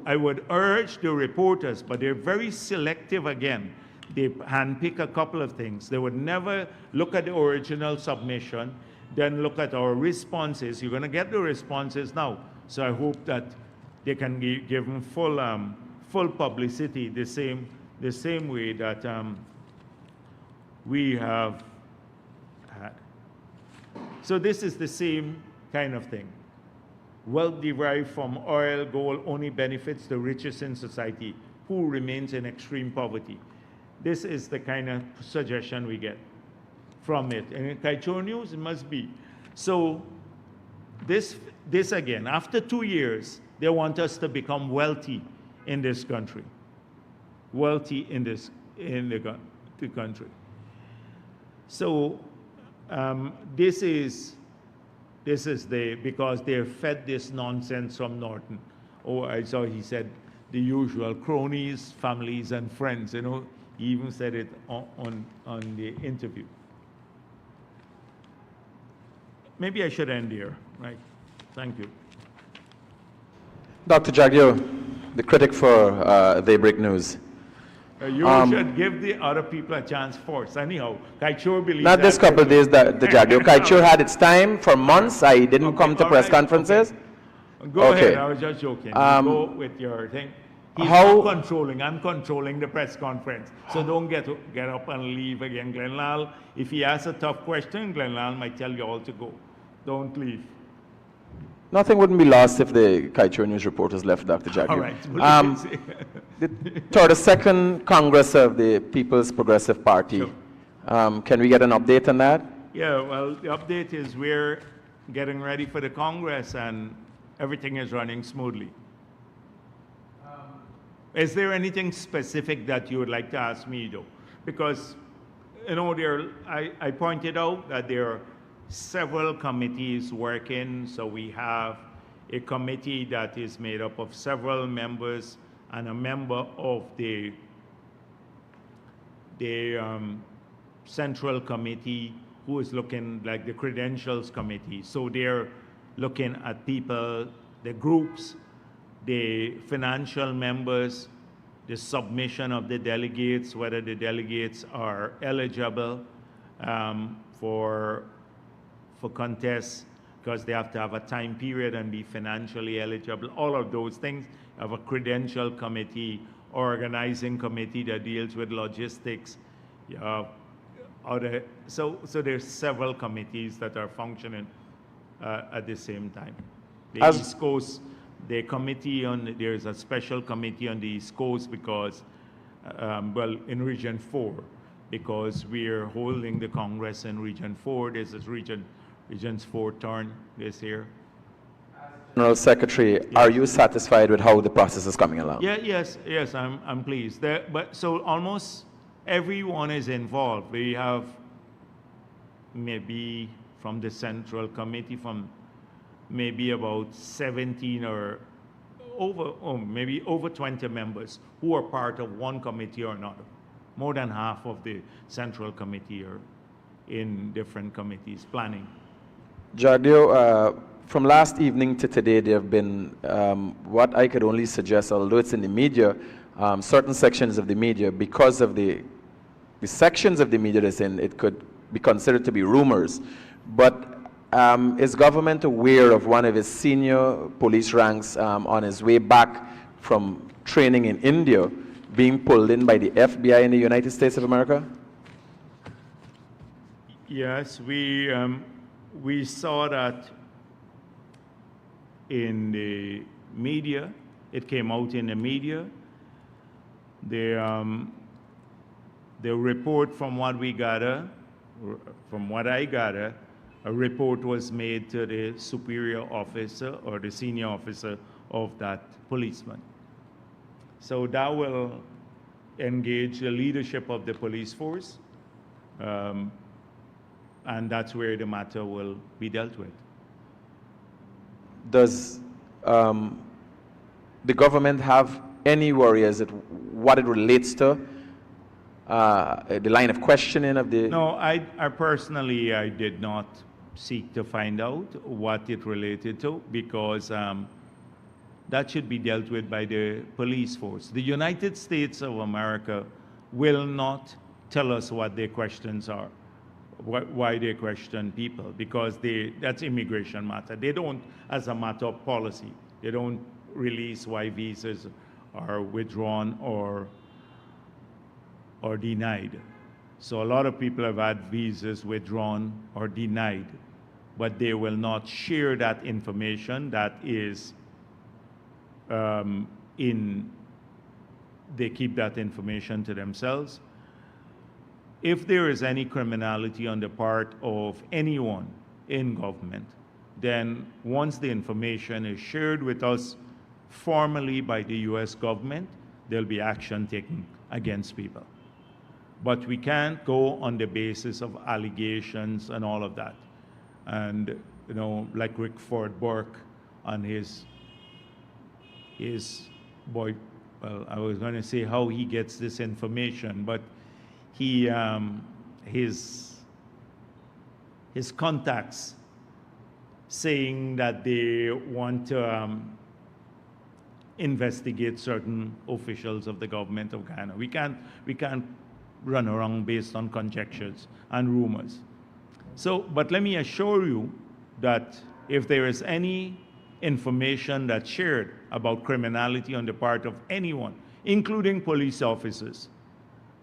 I would urge the reporters, but they're very selective again. They handpick a couple of things. They would never look at the original submission, then look at our responses. You're going to get the responses now. So I hope that they can give them full publicity the same way that we have had. So this is the same kind of thing. Wealth derived from oil, gold only benefits the richest in society, who remains in extreme poverty. This is the kind of suggestion we get from it. And in Kaichor News, it must be. So this again, after 2 years, they want us to become wealthy in this country. Wealthy in the country. So this is because they're fed this nonsense from Norton. Oh, I saw he said the usual cronies, families, and friends. You know, he even said it on the interview. Maybe I should end here, right? Thank you. Dr. Jagdeo, the critic for Daybreak News. You should give the other people a chance first. Anyhow, Kaichor believes not this couple of days, the Jagdeo. Kaichor had its time for months. I didn't come to press conferences. Okay. Go ahead, I was just joking. Go with your thing. He's not controlling. I'm controlling the press conference. So don't get up and leave again. Glenn Lal, if he asks a tough question, Glenn Lal might tell you all to go. Don't leave. Nothing wouldn't be lost if the Kaichor News reporters left, Dr. Jagdeo. All right. The 32nd Congress of the People's Progressive Party. Sure. Can we get an update on that? Yeah, well, the update is we're getting ready for the Congress and everything is running smoothly. Is there anything specific that you would like to ask me, though? Because, you know, I pointed out that there are several committees working. So we have a committee that is made up of several members and a member of the Central Committee who is looking like the Credentials Committee. So they're looking at people, the groups, the financial members, the submission of the delegates, whether the delegates are eligible for contests, because they have to have a time period and be financially eligible, all of those things. You have a credential committee, organizing committee that deals with logistics. You have so there's several committees that are functioning at the same time. The East Coast, there's a special committee on the East Coast because, well, in Region 4, because we're holding the Congress in Region 4. This is Region's 4 turn this year. General Secretary, yes. Are you satisfied with how the process is coming along? Yeah, yes, I'm pleased. So almost everyone is involved. We have maybe from the Central Committee, from maybe about 17 or maybe over 20 members who are part of one committee or another. More than half of the Central Committee are in different committees planning. Jagdeo, from last evening to today, there have been what I could only suggest, although it's in the media, certain sections of the media, because of the sections of the media that's in, it could be considered to be rumors. But is government aware of one of his senior police ranks on his way back from training in India being pulled in by the FBI in the United States of America? Yes, we saw that in the media. It came out in the media. The report, from what we gather, from what I gather, a report was made to the superior officer or the senior officer of that policeman. So that will engage the leadership of the police force, and that's where the matter will be dealt with. Does the government have any worry as to what it relates to the line of questioning of the... No, I personally, I did not seek to find out what it related to, because that should be dealt with by the police force. The United States of America will not tell us what their questions are, why they question people, because that's immigration matter. They don't, as a matter of policy, they don't release why visas are withdrawn or denied. So a lot of people have had visas withdrawn or denied, but they will not share that information that is they keep that information to themselves. If there is any criminality on the part of anyone in government, then once the information is shared with us formally by the US government, there'll be action taken against people. But we can't go on the basis of allegations and all of that. And, you know, like Rick Ford Burke and his boy, well, I was going to say how he gets this information, but he, his contacts saying that they want to investigate certain officials of the government of Ghana. We can't run around based on conjectures and rumors. So, but let me assure you that if there is any information that's shared about criminality on the part of anyone, including police officers,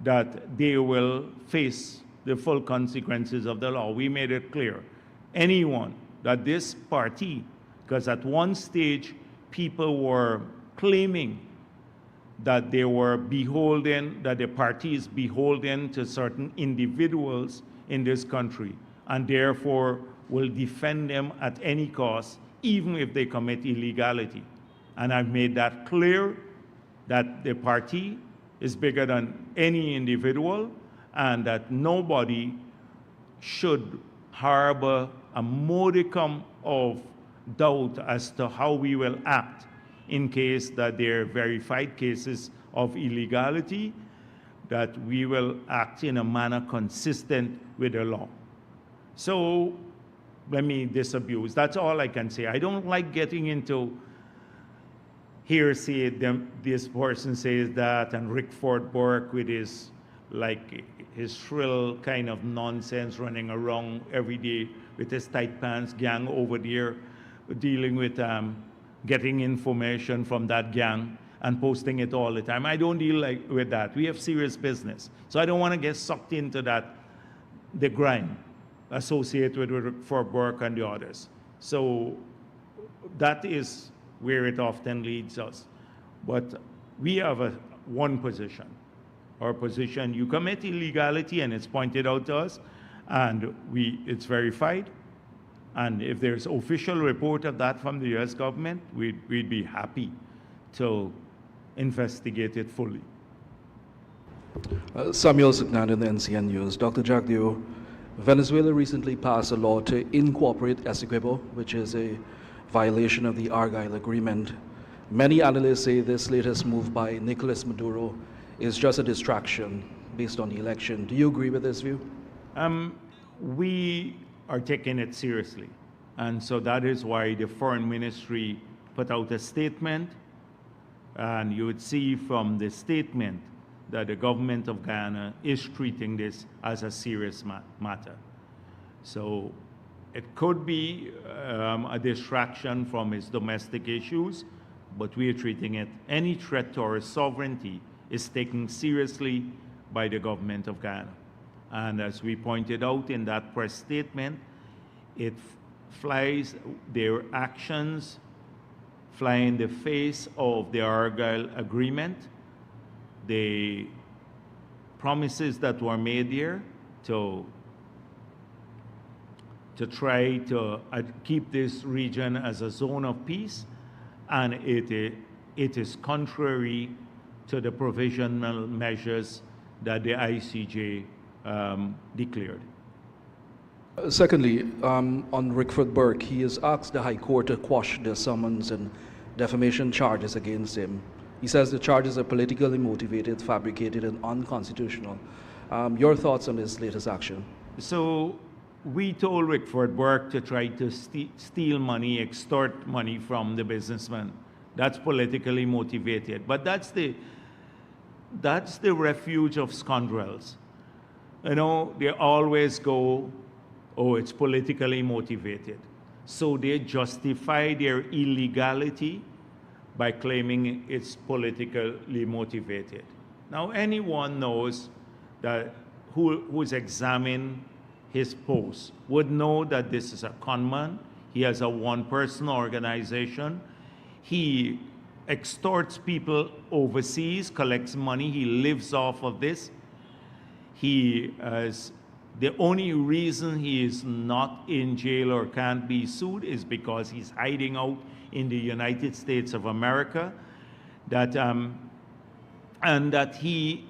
that they will face the full consequences of the law. We made it clear. Anyone that this party, because at one stage people were claiming that they were beholden, that the party is beholden to certain individuals in this country, and therefore will defend them at any cost, even if they commit illegality. And I've made that clear, that the party is bigger than any individual, and that nobody should harbor a modicum of doubt as to how we will act in case that there are verified cases of illegality, that we will act in a manner consistent with the law. So let me disabuse. That's all I can say. I don't like getting into hearsay. This person says that, and Rick Ford Burke with his, like, his shrill kind of nonsense running around every day with his tight pants gang over there, dealing with getting information from that gang and posting it all the time. I don't deal with that. We have serious business. So I don't want to get sucked into that, the grind associated with Rick Ford Burke and the others. So that is where it often leads us. But we have one position. Our position, you commit illegality and it's pointed out to us, and it's verified. And if there's official report of that from the US government, we'd be happy to investigate it fully. Samuel Signano, the NCN News. Dr. Jagdeo, Venezuela recently passed a law to incorporate Essequibo, which is a violation of the Argyle Agreement. Many analysts say this latest move by Nicolas Maduro is just a distraction based on the election. Do you agree with this view? We are taking it seriously. And so that is why the Foreign Ministry put out a statement. And you would see from the statement that the government of Ghana is treating this as a serious matter. So it could be a distraction from its domestic issues, but we are treating it, any threat to our sovereignty is taken seriously by the government of Ghana. And as we pointed out in that press statement, their actions fly in the face of the Argyle Agreement, the promises that were made there to try to keep this region as a zone of peace, and it is contrary to the provisional measures that the ICJ declared. Secondly, on Rick Ford Burke, he has asked the High Court to quash the summons and defamation charges against him. He says the charges are politically motivated, fabricated, and unconstitutional. Your thoughts on this latest action? So we told Rickford Burke to try to steal money, extort money from the businessman. That's politically motivated. But that's the refuge of scoundrels. You know, they always go, oh, it's politically motivated. So they justify their illegality by claiming it's politically motivated. Now, anyone knows that who's examined his post would know that this is a conman. He has a one-person organization. He extorts people overseas, collects money. He lives off of this. He has, the only reason he is not in jail or can't be sued is because he's hiding out in the United States of America, and that he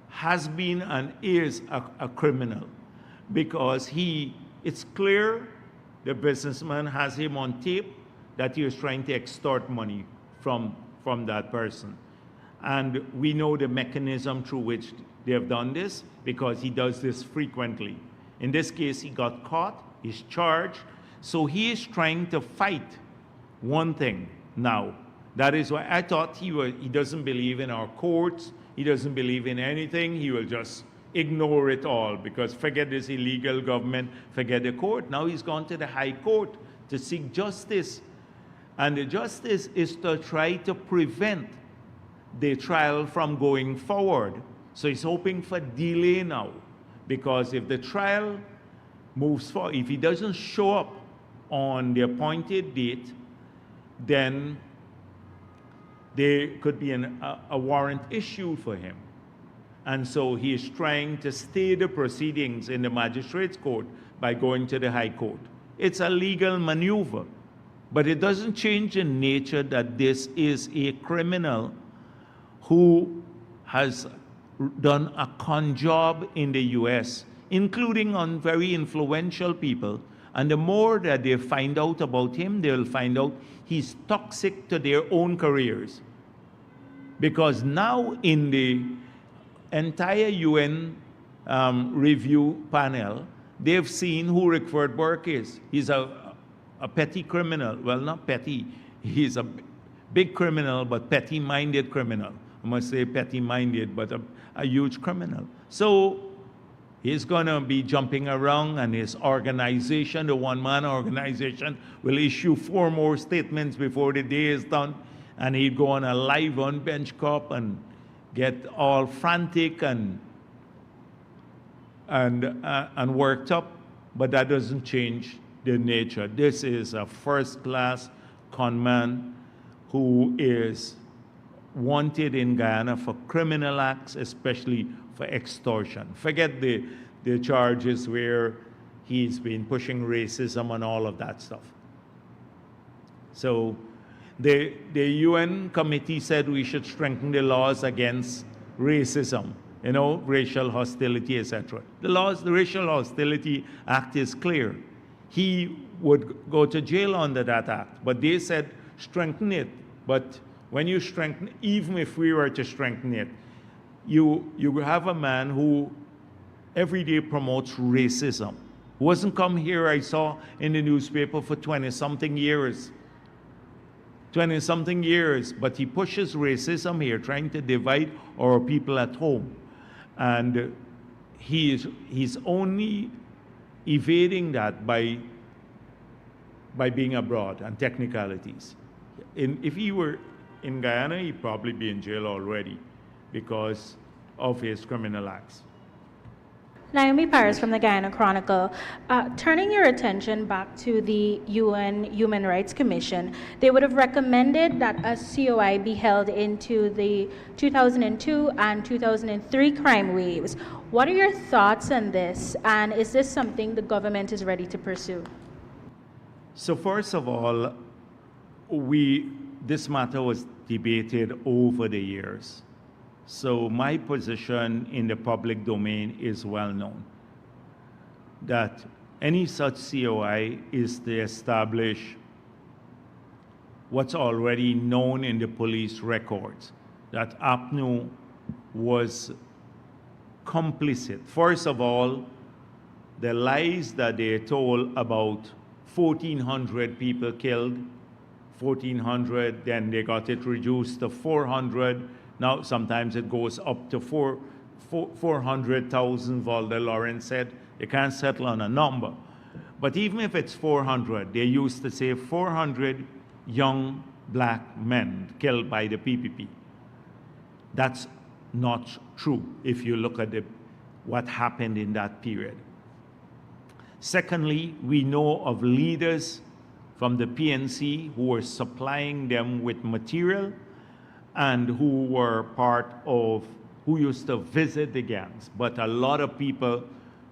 has been and is a criminal, because it's clear the businessman has him on tape that he was trying to extort money from that person. And we know the mechanism through which they have done this, because he does this frequently. In this case, he got caught, he's charged, so he is trying to fight one thing now. That is why I thought he doesn't believe in our courts, he doesn't believe in anything, he will just ignore it all, because forget this illegal government, forget the court. Now he's gone to the High Court to seek justice. And the justice is to try to prevent the trial from going forward. So he's hoping for delay now, because if the trial moves forward, if he doesn't show up on the appointed date, then there could be a warrant issued for him. And so he is trying to stay the proceedings in the magistrate's court by going to the High Court. It's a legal maneuver, but it doesn't change the nature that this is a criminal who has done a con job in the US, including on very influential people. And the more that they find out about him, they'll find out he's toxic to their own careers. Because now in the entire UN review panel, they've seen who Rickford Burke is. He's a petty criminal. Well, not petty. He's a big criminal, but petty-minded criminal. I must say petty-minded, but a huge criminal. So he's going to be jumping around, and his organization, the one-man organization, will issue 4 more statements before the day is done, and he'd go on a live on Bench Cop and get all frantic and worked up, but that doesn't change the nature. This is a first-class con man who is wanted in Guyana for criminal acts, especially for extortion. Forget the charges where he's been pushing racism and all of that stuff. So the UN committee said we should strengthen the laws against racism, you know, racial hostility, etc. The Racial Hostility Act is clear. He would go to jail under that act, but they said strengthen it. But when you strengthen, even if we were to strengthen it, you have a man who every day promotes racism. Who hasn't come here, I saw in the newspaper, for 20-something years. 20-something years, but he pushes racism here, trying to divide our people at home. And he's only evading that by being abroad and technicalities. If he were in Guyana, he'd probably be in jail already because of his criminal acts. Naomi Paris from the Guyana Chronicle. Turning your attention back to the UN Human Rights Commission, they would have recommended that a COI be held into the 2002 and 2003 crime waves. What are your thoughts on this, and is this something the government is ready to pursue? So first of all, this matter was debated over the years. So my position in the public domain is well known, that any such COI is to establish what's already known in the police records, that APNU was complicit. First of all, the lies that they told about 1,400 people killed, 1,400, then they got it reduced to 400. Now sometimes it goes up to 400,000, Valder Lawrence said. They can't settle on a number. But even if it's 400, they used to say 400 young black men killed by the PPP. That's not true if you look at what happened in that period. Secondly, we know of leaders from the PNC who were supplying them with material and who were part of, who used to visit the gangs. But a lot of people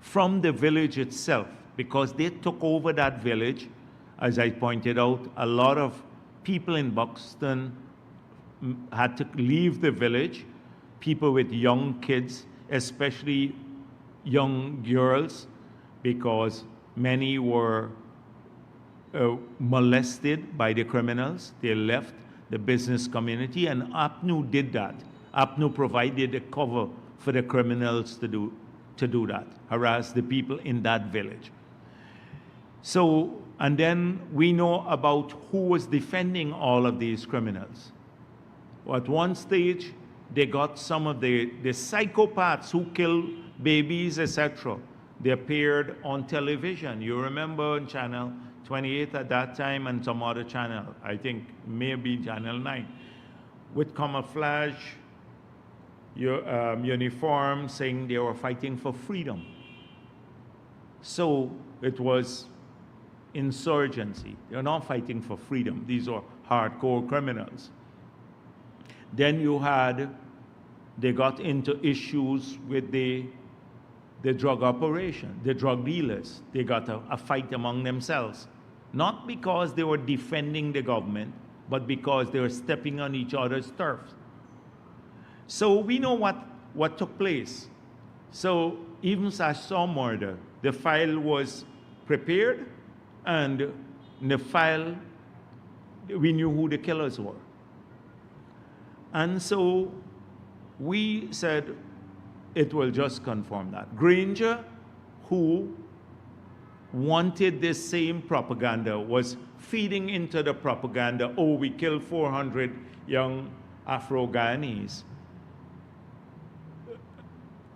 from the village itself, because they took over that village, as I pointed out, a lot of people in Buxton had to leave the village, people with young kids, especially young girls, because many were molested by the criminals. They left the business community, and APNU did that. APNU provided a cover for the criminals to do that, harass the people in that village. So, and then we know about who was defending all of these criminals. At one stage, they got some of the psychopaths who kill babies, etc. They appeared on television. You remember on Channel 28 at that time and some other channel, I think maybe Channel 9, with camouflage uniform saying they were fighting for freedom. So it was insurgency. They're not fighting for freedom. These are hardcore criminals. Then you had, they got into issues with the drug operation, the drug dealers. They got a fight among themselves. Not because they were defending the government, but because they were stepping on each other's turf. So we know what took place. So even Sashaw murder, the file was prepared, and in the file, we knew who the killers were. And so we said it will just confirm that. Granger, who wanted this same propaganda, was feeding into the propaganda, oh, we killed 400 young Afro-Guyanese,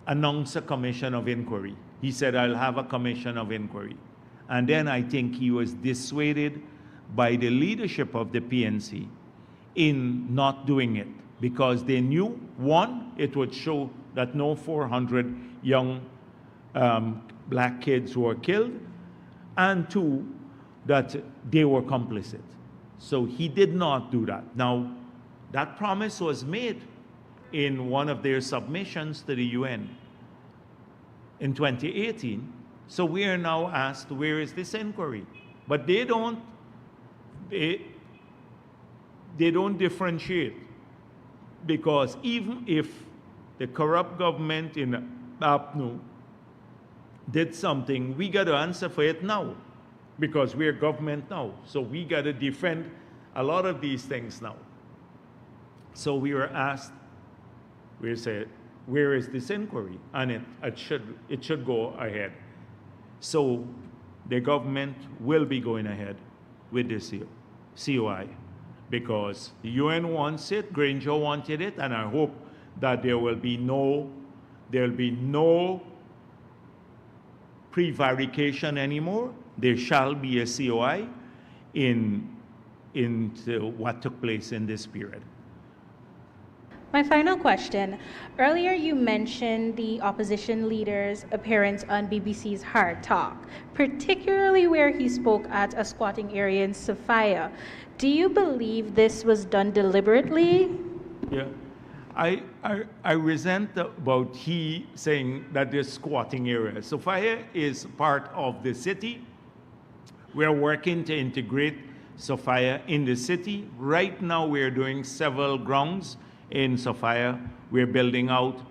announced a commission of inquiry. He said, I'll have a commission of inquiry. And then I think he was dissuaded by the leadership of the PNC in not doing it, because they knew, one, it would show that no 400 young black kids were killed, and two, that they were complicit. So he did not do that. Now, that promise was made in one of their submissions to the UN in 2018. So we are now asked, where is this inquiry? But they don't differentiate, because even if the corrupt government in APNU did something, we got to answer for it now, because we're government now. So we got to defend a lot of these things now. So we were asked, we said, where is this inquiry? And it should go ahead. So the government will be going ahead with this COI, because the UN wants it, Granger wanted it, and I hope that there will be no prevarication anymore. There shall be a COI into what took place in this period. My final question. Earlier you mentioned the opposition leader's appearance on BBC's Hard Talk, particularly where he spoke at a squatting area in Sophia. Do you believe this was done deliberately? Yeah. I resent about he saying that there's squatting area. Sophia is part of the city. We're working to integrate Sophia in the city. Right now we're doing several grounds in Sophia. We're building out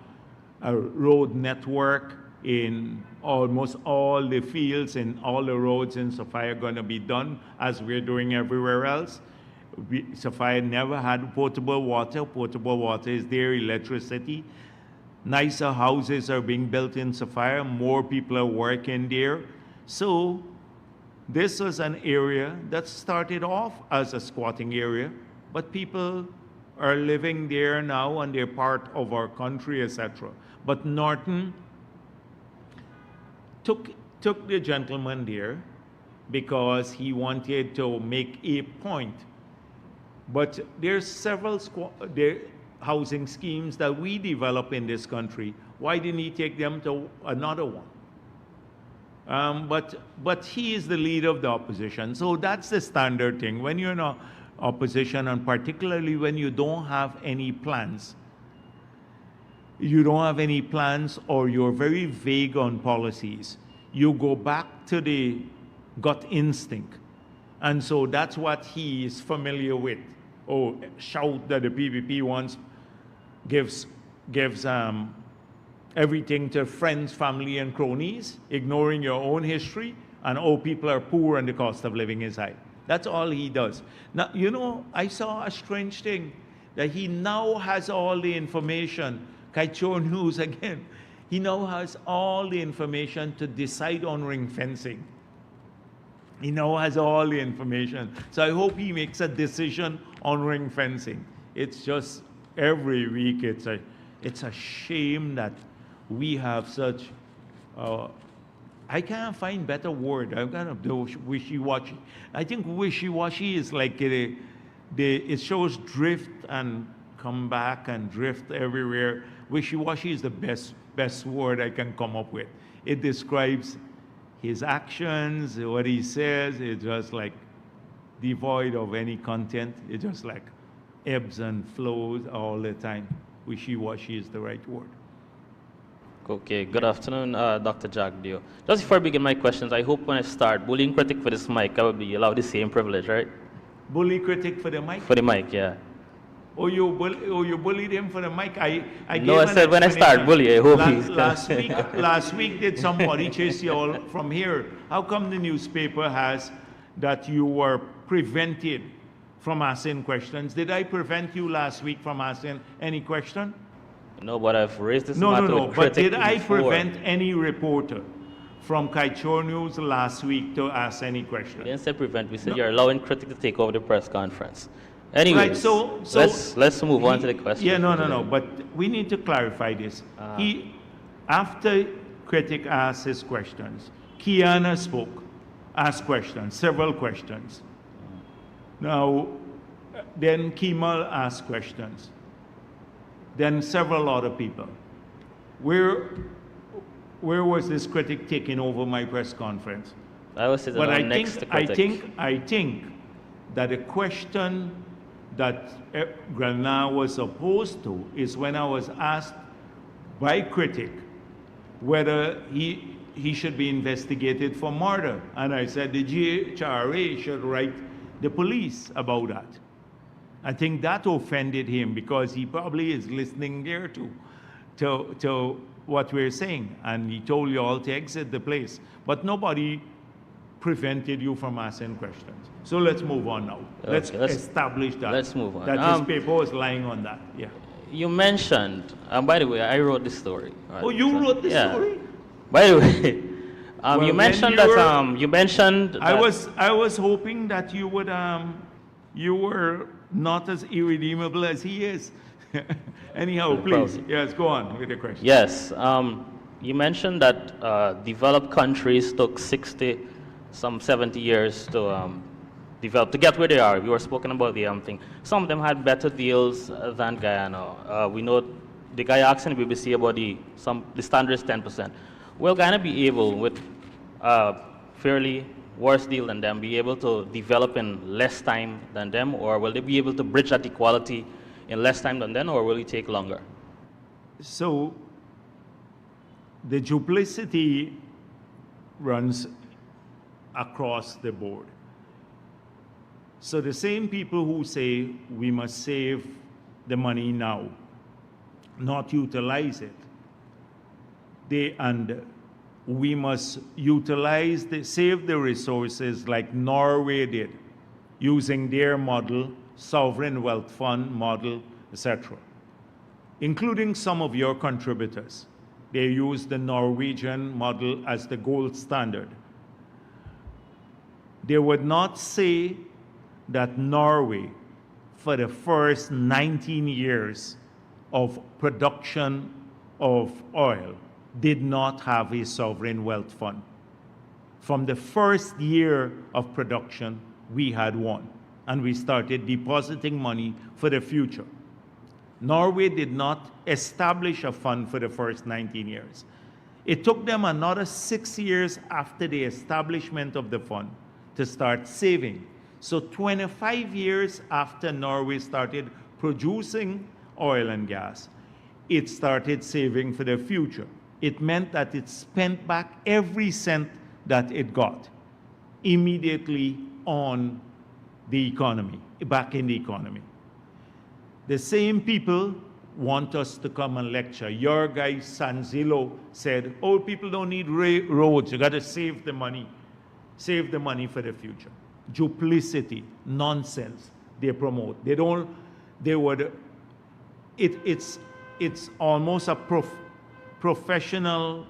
a road network in almost all the fields, and all the roads in Sophia are going to be done as we're doing everywhere else. Sapphire never had potable water. Potable water is their electricity. Nicer houses are being built in Sapphire. More people are working there. So this was an area that started off as a squatting area, but people are living there now and they're part of our country, etc. But Norton took the gentleman there because he wanted to make a point. But there's several housing schemes that we develop in this country. Why didn't he take them to another one? But he is the leader of the opposition. So that's the standard thing. When you're in opposition, and particularly when you don't have any plans, or you're very vague on policies, you go back to the gut instinct. And so that's what he is familiar with. Oh, shout that the PPP wants, gives everything to friends, family, and cronies, ignoring your own history, and oh, people are poor and the cost of living is high. That's all he does. Now, you know, I saw a strange thing, that he now has all the information. Kaichor News again. He now has all the information to decide on ring fencing. He now has all the information. So I hope he makes a decision on ring fencing. It's just every week, it's a shame that we have such, I can't find better word. I'm kind of wishy-washy. I think wishy-washy is like it shows drift and come back and drift everywhere. Wishy-washy is the best word I can come up with. It describes his actions, what he says. It's just like devoid of any content. It's just like ebbs and flows all the time. Wishy-washy is the right word. Okay, good afternoon, Dr. Jagdeo. Just before I begin my questions, I hope when I start bullying critic for this mic, I will be allowed the same privilege, right? Bully critic for the mic? For the mic, yeah. Oh, you bullied him for the mic? I No, I said when I start bullying, I hope he's... Last week, did somebody chase you all from here? How come the newspaper has that you were prevented from asking questions? Did I prevent you last week from asking any question? No, but I've raised this matter with But critic did I before. prevent any reporter from Kaichor News last week to ask any We question? didn't say prevent, we said you're allowing critic to take over the press conference. Anyways, Right, so let's move on to the question. Yeah, no, but we need to clarify this. After critic asked his questions, Kiana asked questions, several questions. Now, then Kemal asked questions. Then several other people. Where was this critic taking over my press conference? I was sitting But next to critic. I think that the question that Granada was opposed to is when I was asked by critic whether he should be investigated for murder. And I said the GHRA should write the police about that. I think that offended him because he probably is listening there to what we're saying. And he told you all to exit the place. But nobody prevented you from asking questions. So let's move on now. Okay, let's establish that. let's move on. That his paper was lying on that. Yeah. You mentioned, by the way, I wrote this story. Oh, you wrote the story? By the way, Well, you then mentioned that I was hoping that you would you were not as irredeemable as he is. Anyhow, please, Probably. yes, go on with the question. Yes, you mentioned that developed countries took 60, some 70 years to develop, to get where they are. You were spoken about the thing. Some of them had better deals than Guyana. We know the guy asked in the BBC about the standard is 10%. Will Guyana be able, with fairly worse deal than them, be able to develop in less time than them, or will they be able to bridge that equality in less time than them, or will it take longer? So the duplicity runs across the board. So the same people who say we must save the money now, not utilize it, and we must utilize save the resources like Norway did, using their model sovereign wealth fund model, etc., including some of your contributors. They use the Norwegian model as the gold standard. They would not say that Norway, for the first 19 years of production of oil, did not have a sovereign wealth fund. From the first year of production, we had one, and we started depositing money for the future. Norway did not establish a fund for the first 19 years. It took them another 6 years after the establishment of the fund to start saving. So 25 years after Norway started producing oil and gas, it started saving for the future. It meant that it spent back every cent that it got immediately on the economy, back in the economy. The same people want us to come and lecture. Your guy Sanzillo said, old people don't need roads, you got to save the money for the future. Duplicity, nonsense they promote. It's almost a professional,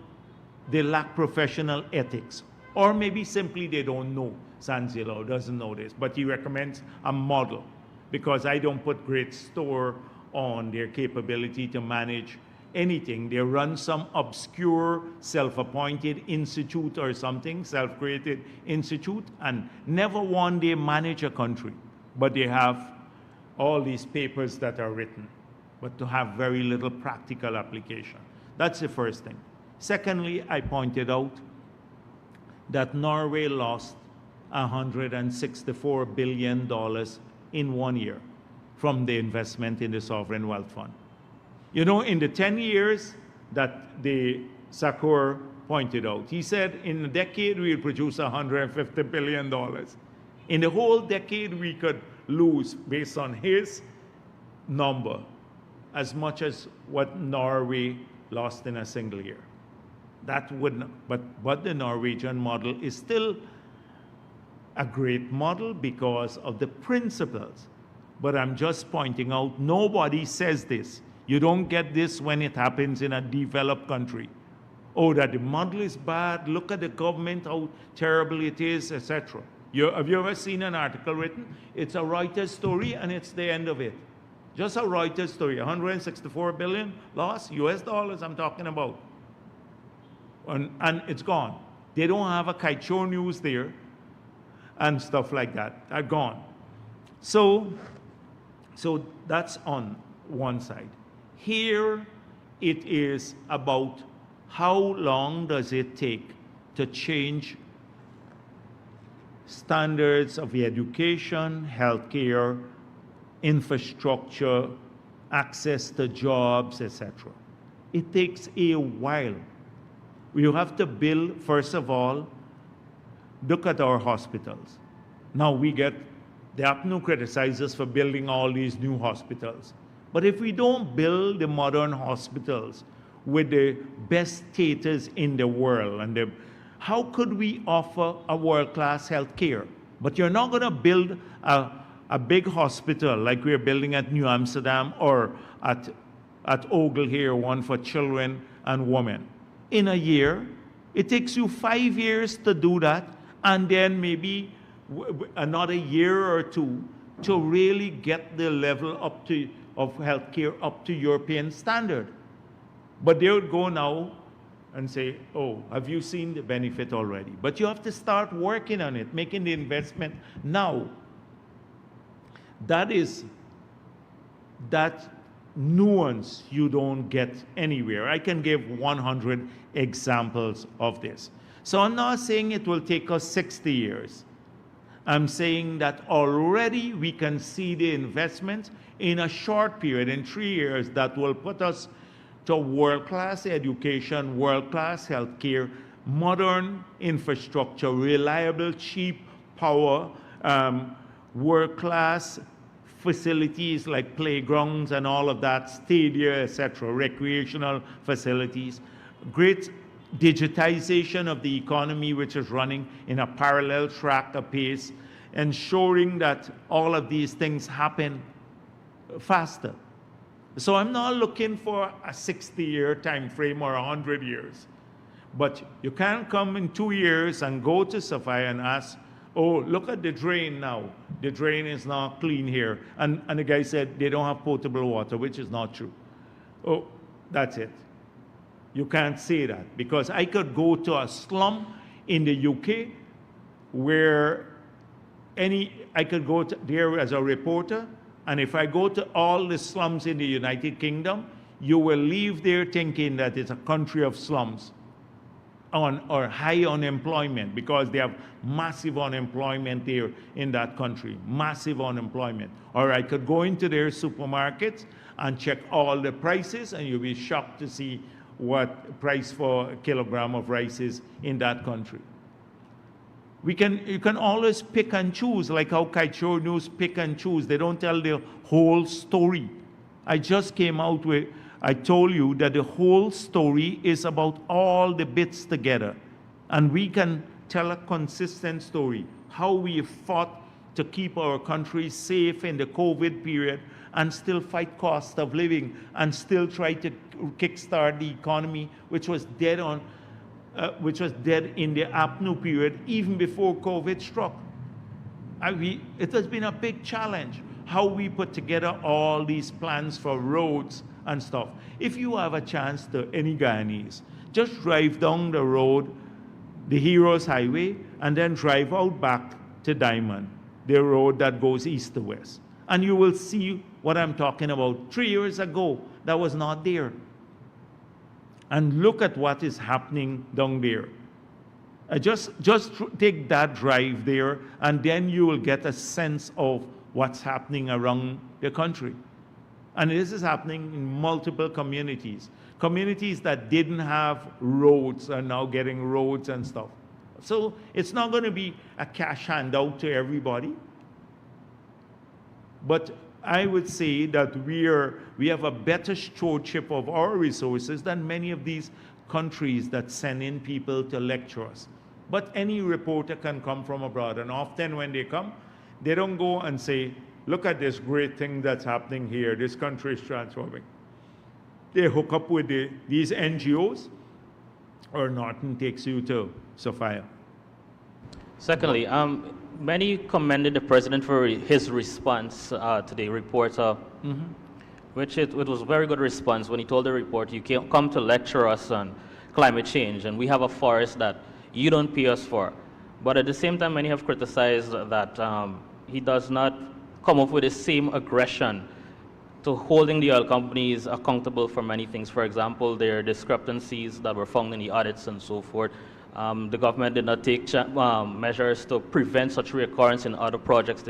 they lack professional ethics. Or maybe simply they don't know. Sanzillo doesn't know this, but he recommends a model, because I don't put great store on their capability to manage anything. They run some obscure self-appointed institute or something, self-created institute, and never one day manage a country. But they have all these papers that are written, but to have very little practical application. That's the first thing. Secondly, I pointed out that Norway lost $164 billion in 1 year from the investment in the sovereign wealth fund. You know, in the 10 years that the Sakur pointed out, he said in a decade we'll produce $150 billion. In the whole decade we could lose, based on his number, as much as what Norway lost in a single year. That wouldn't, but the Norwegian model is still a great model because of the principles. But I'm just pointing out, nobody says this. You don't get this when it happens in a developed country. Oh, that the model is bad, look at the government, how terrible it is, etc. Have you ever seen an article written? It's a Reuters story and it's the end of it. Just a Reuters story, 164 billion loss, US dollars I'm talking about. And it's gone. They don't have a Kaichor News there and stuff like that. Are gone. So that's on one side. Here it is about how long does it take to change standards of education, healthcare, infrastructure, access to jobs, etc. It takes a while. You have to build, first of all, look at our hospitals. Now the APNU criticizes for building all these new hospitals. But if we don't build the modern hospitals with the best theaters in the world, how could we offer a world-class health care? But you're not going to build a big hospital like we're building at New Amsterdam or at Ogle here, one for children and women. In a year, it takes you 5 years to do that, and then maybe another year or two to really get the level of healthcare up to European standard. But they would go now and say, oh, have you seen the benefit already? But you have to start working on it, making the investment now. That nuance you don't get anywhere. I can give 100 examples of this. So I'm not saying it will take us 60 years. I'm saying that already we can see the investment in a short period, in 3 years, that will put us to world-class education, world-class healthcare, modern infrastructure, reliable, cheap power, world-class facilities like playgrounds and all of that, stadia, etc., recreational facilities, great digitization of the economy, which is running in a parallel track apace, ensuring that all of these things happen faster. So I'm not looking for a 60-year time frame or 100 years. But you can't come in 2 years and go to Sophia and ask, oh, look at the drain now. The drain is not clean here. And the guy said they don't have potable water, which is not true. Oh, that's it. You can't say that, because I could go to a slum in the UK where I could go there as a reporter, and if I go to all the slums in the United Kingdom, you will leave there thinking that it's a country of slums or high unemployment, because they have massive unemployment there in that country, massive unemployment. Or I could go into their supermarkets and check all the prices, and you'll be shocked to see what price for a kilogram of rice is in that country. You can always pick and choose, like how Kaichor News pick and choose. They don't tell the whole story. I just came out with, I told you that the whole story is about all the bits together. And we can tell a consistent story, how we fought to keep our country safe in the COVID period and still fight cost of living and still try to kickstart the economy, which was dead in the apno period, even before COVID struck. It has been a big challenge, how we put together all these plans for roads and stuff. If you have a chance to, any Guyanese, just drive down the road, the Heroes Highway, and then drive out back to Diamond, the road that goes east to west. And you will see what I'm talking about. 3 years ago, that was not there. And look at what is happening down there. Just take that drive there, and then you will get a sense of what's happening around the country. And this is happening in multiple communities. Communities that didn't have roads are now getting roads and stuff. So it's not going to be a cash handout to everybody. But I would say that we have a better stewardship of our resources than many of these countries that send in people to lecture us. But any reporter can come from abroad, and often when they come, they don't go and say, look at this great thing that's happening here, this country is transforming. They hook up with these NGOs, or Norton takes you to Sophia. Secondly, many commended the president for his response to the reporter, which it was a very good response when he told the reporter, you can't come to lecture us on climate change, and we have a forest that you don't pay us for. But at the same time, many have criticized that he does not come up with the same aggression to holding the oil companies accountable for many things. For example, their discrepancies that were found in the audits and so forth. The government did not take measures to prevent such reoccurrence in other projects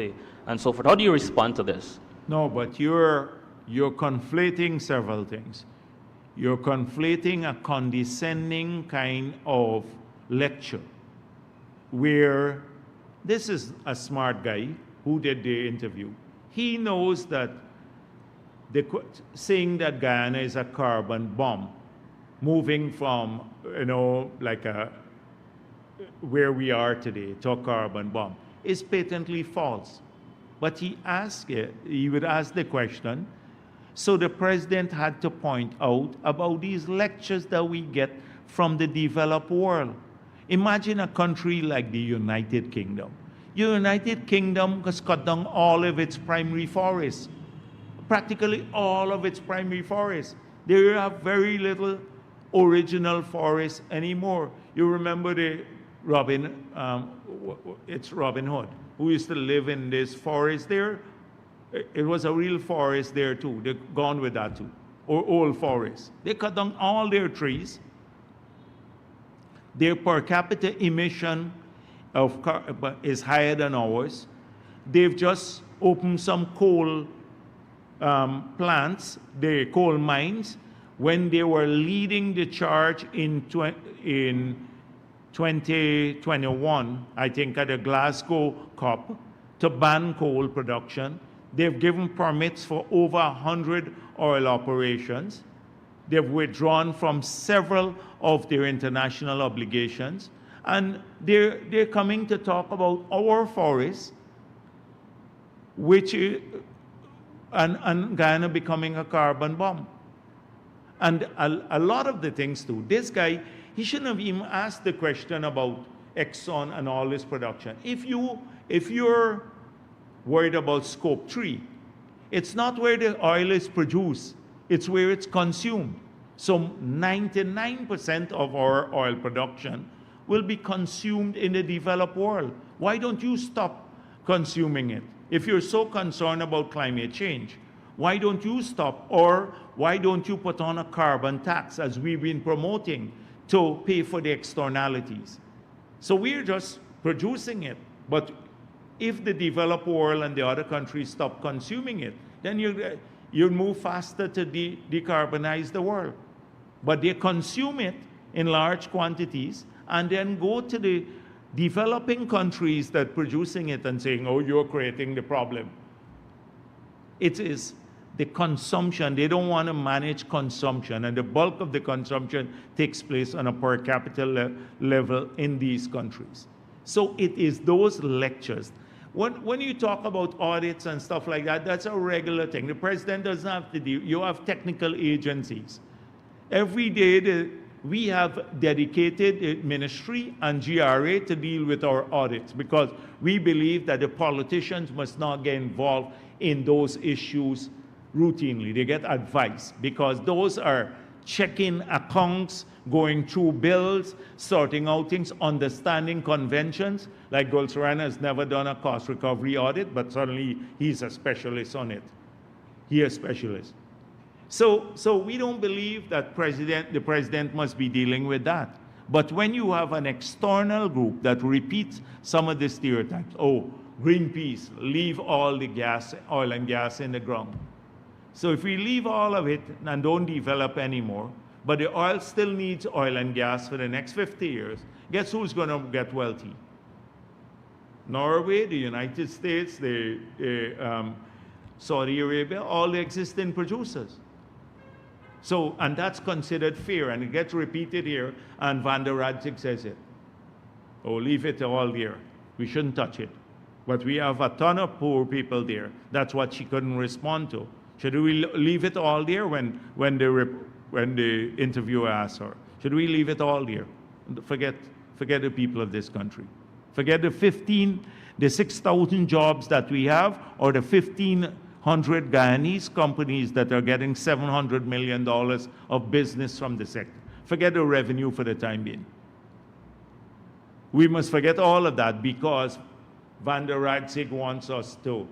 and so forth. How do you respond to this? No, but you're conflating several things. You're conflating a condescending kind of lecture where this is a smart guy who did the interview. He knows that saying that Guyana is a carbon bomb, moving from, like where we are today to a carbon bomb, is patently false. But he would ask the question, so the president had to point out about these lectures that we get from the developed world. Imagine a country like the United Kingdom. The United Kingdom has cut down all of its primary forests, practically all of its primary forests. They have very little original forests anymore. You remember it's Robin Hood, who used to live in this forest there. It was a real forest there too. They're gone with that too, or old forests. They cut down all their trees. Their per capita emission is higher than ours. They've just opened some coal plants, the coal mines, when they were leading the charge in 2021, I think at the Glasgow COP, to ban coal production. They've given permits for over 100 oil operations. They've withdrawn from several of their international obligations. And they're coming to talk about our forests which and Guyana becoming a carbon bomb. And a lot of the things too. This guy, he shouldn't have even asked the question about Exxon and all this production. If you're worried about scope 3, it's not where the oil is produced, it's where it's consumed. So 99% of our oil production will be consumed in the developed world. Why don't you stop consuming it? If you're so concerned about climate change, why don't you stop? Or why don't you put on a carbon tax, as we've been promoting, to pay for the externalities? So we're just producing it. But if the developed world and the other countries stop consuming it, then you'll move faster to decarbonize the world. But they consume it in large quantities and then go to the developing countries that are producing it and saying, oh, you're creating the problem. It is the consumption. They don't want to manage consumption, and the bulk of the consumption takes place on a per capita level in these countries. So it is those lectures. When you talk about audits and stuff like that, that's a regular thing. The president doesn't have to do. You have technical agencies. Every day we have dedicated ministry and GRA to deal with our audits, because we believe that the politicians must not get involved in those issues routinely. They get advice, because those are checking accounts, going through bills, sorting out things, understanding conventions. Like Goldsarana has never done a cost recovery audit, but suddenly he's a specialist on it. He is a specialist. So we don't believe that the president must be dealing with that. But when you have an external group that repeats some of the stereotypes, oh, Greenpeace, leave all the gas, oil and gas in the ground. So if we leave all of it and don't develop anymore, but the oil still needs oil and gas for the next 50 years, guess who's going to get wealthy? Norway, the United States, Saudi Arabia, all the existing producers. So, and that's considered fair, and it gets repeated here, and Van der Radzik says it. Oh, leave it all there. We shouldn't touch it. But we have a ton of poor people there. That's what she couldn't respond to. Should we leave it all there when the interviewer asked her? Should we leave it all there? Forget the people of this country. Forget the 6,000 jobs that we have, or the 1,500 Guyanese companies that are getting $700 million of business from the sector. Forget the revenue for the time being. We must forget all of that, because Van der Radzik wants us to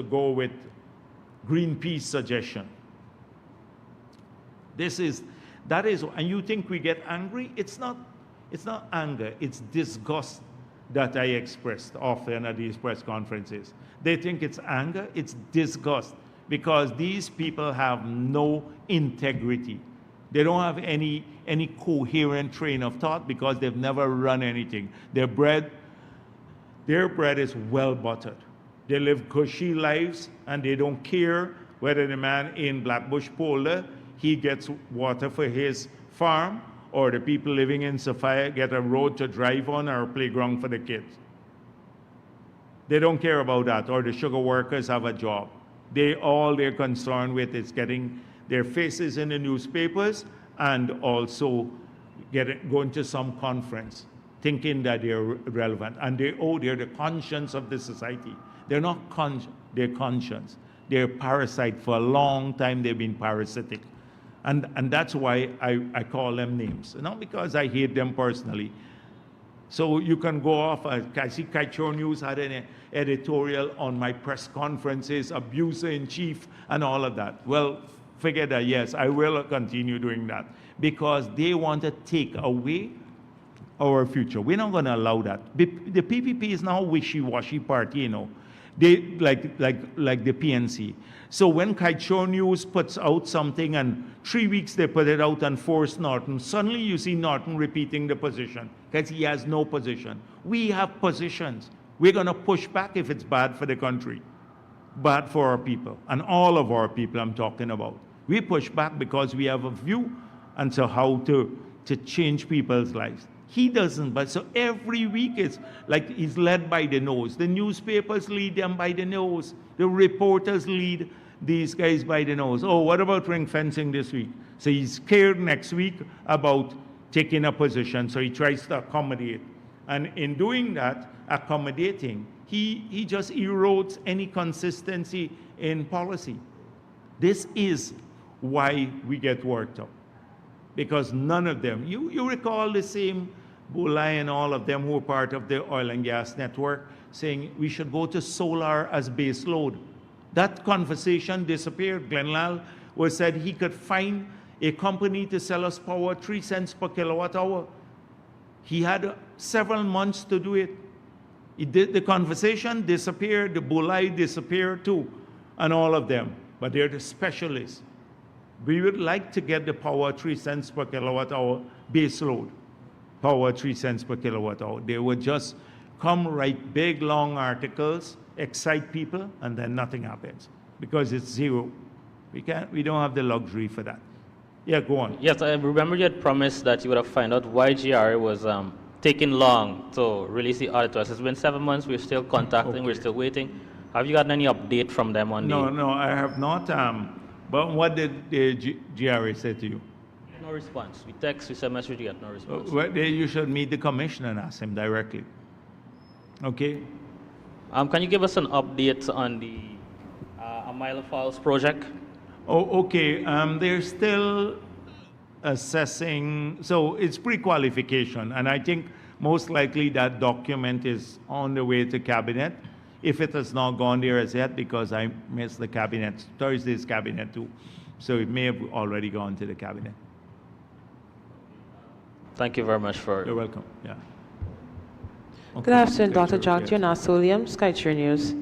go with Greenpeace suggestion. That is, and you think we get angry? It's not anger, it's disgust that I expressed often at these press conferences. They think it's anger, it's disgust, because these people have no integrity. They don't have any coherent train of thought, because they've never run anything. Their bread is well buttered. They live cushy lives, and they don't care whether the man in Blackbush Polder, he gets water for his farm, or the people living in Sophia get a road to drive on or a playground for the kids. They don't care about that, or the sugar workers have a job. All they're concerned with is getting their faces in the newspapers, and also going to some conference, thinking that they're relevant. And they're the conscience of the society. They're not their conscience. They're parasite. For a long time, they've been parasitic. And that's why I call them names. Not because I hate them personally. So you can go off. I see Kaichor News had an editorial on my press conferences, abuser in chief, and all of that. Well, forget that. Yes, I will continue doing that, because they want to take away our future. We're not going to allow that. The PPP is now a wishy-washy party, you know. They like the PNC. So when Kaichor News puts out something and 3 weeks they put it out and force Norton, suddenly you see Norton repeating the position, because he has no position. We have positions. We're going to push back if it's bad for the country, bad for our people, and all of our people I'm talking about. We push back because we have a view and so how to change people's lives. He doesn't, but so every week it's like he's led by the nose. The newspapers lead them by the nose. The reporters lead these guys by the nose. Oh, what about ring fencing this week? So he's scared next week about taking a position, so he tries to accommodate. And in doing that, accommodating, he just erodes any consistency in policy. This is why we get worked up. Because none of them, you recall the same Bulai and all of them who were part of the oil and gas network saying we should go to solar as base load. That conversation disappeared. Glenn Lal was said he could find a company to sell us power 3 cents per kilowatt hour. He had several months to do it. The conversation disappeared, the Bulai disappeared too, and all of them. But they're the specialists. We would like to get the power 3 cents per kilowatt hour base load. Power 3 cents per kilowatt hour. They would just come write big long articles, excite people, and then nothing happens because it's zero. We don't have the luxury for that. Yeah, go on. Yes, I remember you had promised that you would have found out why GRA was taking long to release the audit to us. It's been 7 months, we're still contacting, we're still waiting. Have you gotten any update from them on No, I have not. But what did the GRA say to you? No response. We text, we send message, we get no response. Well, you should meet the commissioner and ask him directly. Okay? Can you give us an update on the Amila Falls project? Oh, okay. They're still assessing. So it's pre-qualification, and I think most likely that document is on the way to cabinet. If it has not gone there as yet, because I missed the cabinet, Thursday's cabinet too. So it may have already gone to the cabinet. Thank you very much for... You're welcome. Yeah. Okay. Good afternoon, Dr. Skytrue, Jagdeo, Nass William, Skytrue News.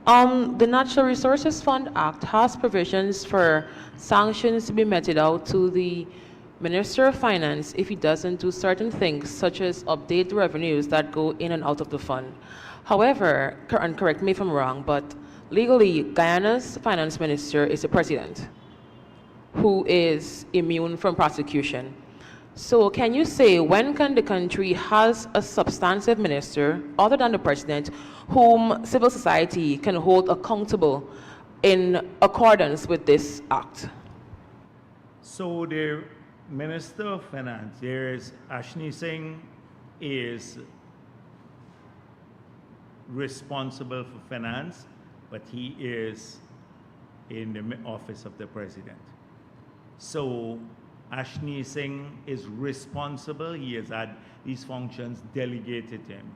The Natural Resources Fund Act has provisions for sanctions to be meted out to the Minister of Finance if he doesn't do certain things, such as update the revenues that go in and out of the fund. However, and correct me if I'm wrong, but legally, Guyana's finance minister is the president, who is immune from prosecution. So can you say when can the country has a substantive minister, other than the president, whom civil society can hold accountable in accordance with this act? So the Minister of Finance, there is Ashni Singh, is responsible for finance, but he is in the office of the president. So Ashni Singh is responsible. He has had these functions delegated to him.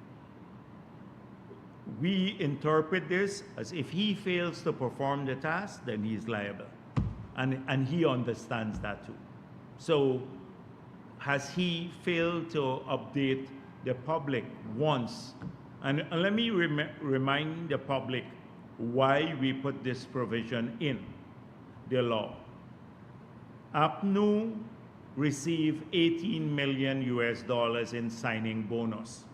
We interpret this as if he fails to perform the task, then he's liable. And he understands that too. So has he failed to update the public once? And let me remind the public why we put this provision in the law. APNU received $18 million in signing bonus.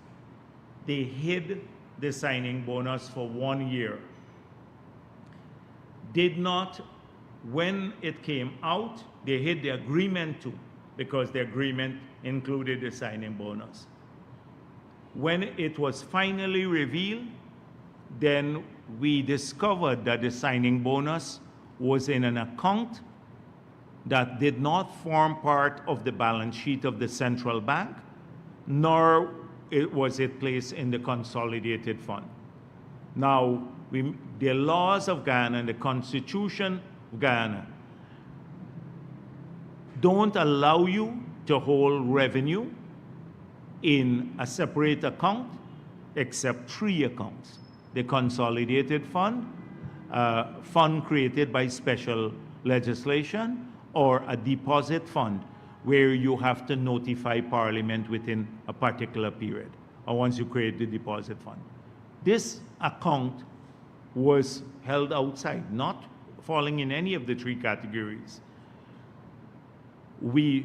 They hid the signing bonus for 1 year. Did not, when it came out, they hid the agreement too, because the agreement included the signing bonus. When it was finally revealed, then we discovered that the signing bonus was in an account that did not form part of the balance sheet of the central bank, nor was it placed in the consolidated fund. Now, the laws of Guyana and the Constitution of Guyana don't allow you to hold revenue in a separate account except 3 accounts. The consolidated fund, fund created by special legislation, or a deposit fund where you have to notify Parliament within a particular period, or once you create the deposit fund. This account was held outside, not falling in any of the 3 categories. They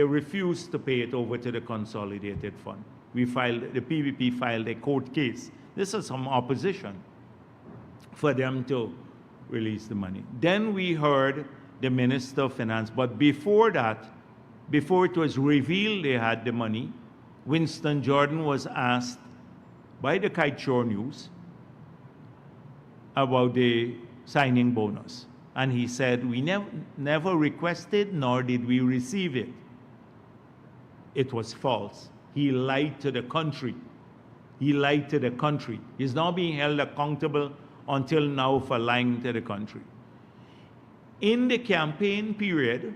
refused to pay it over to the consolidated fund. The PVP filed a court case. This is some opposition for them to release the money. Then we heard the Minister of Finance, but before that, before it was revealed they had the money, Winston Jordan was asked by the Kite News about the signing bonus. And he said, we never requested, nor did we receive it. It was false. He lied to the country. He lied to the country. He's now being held accountable until now for lying to the country. In the campaign period,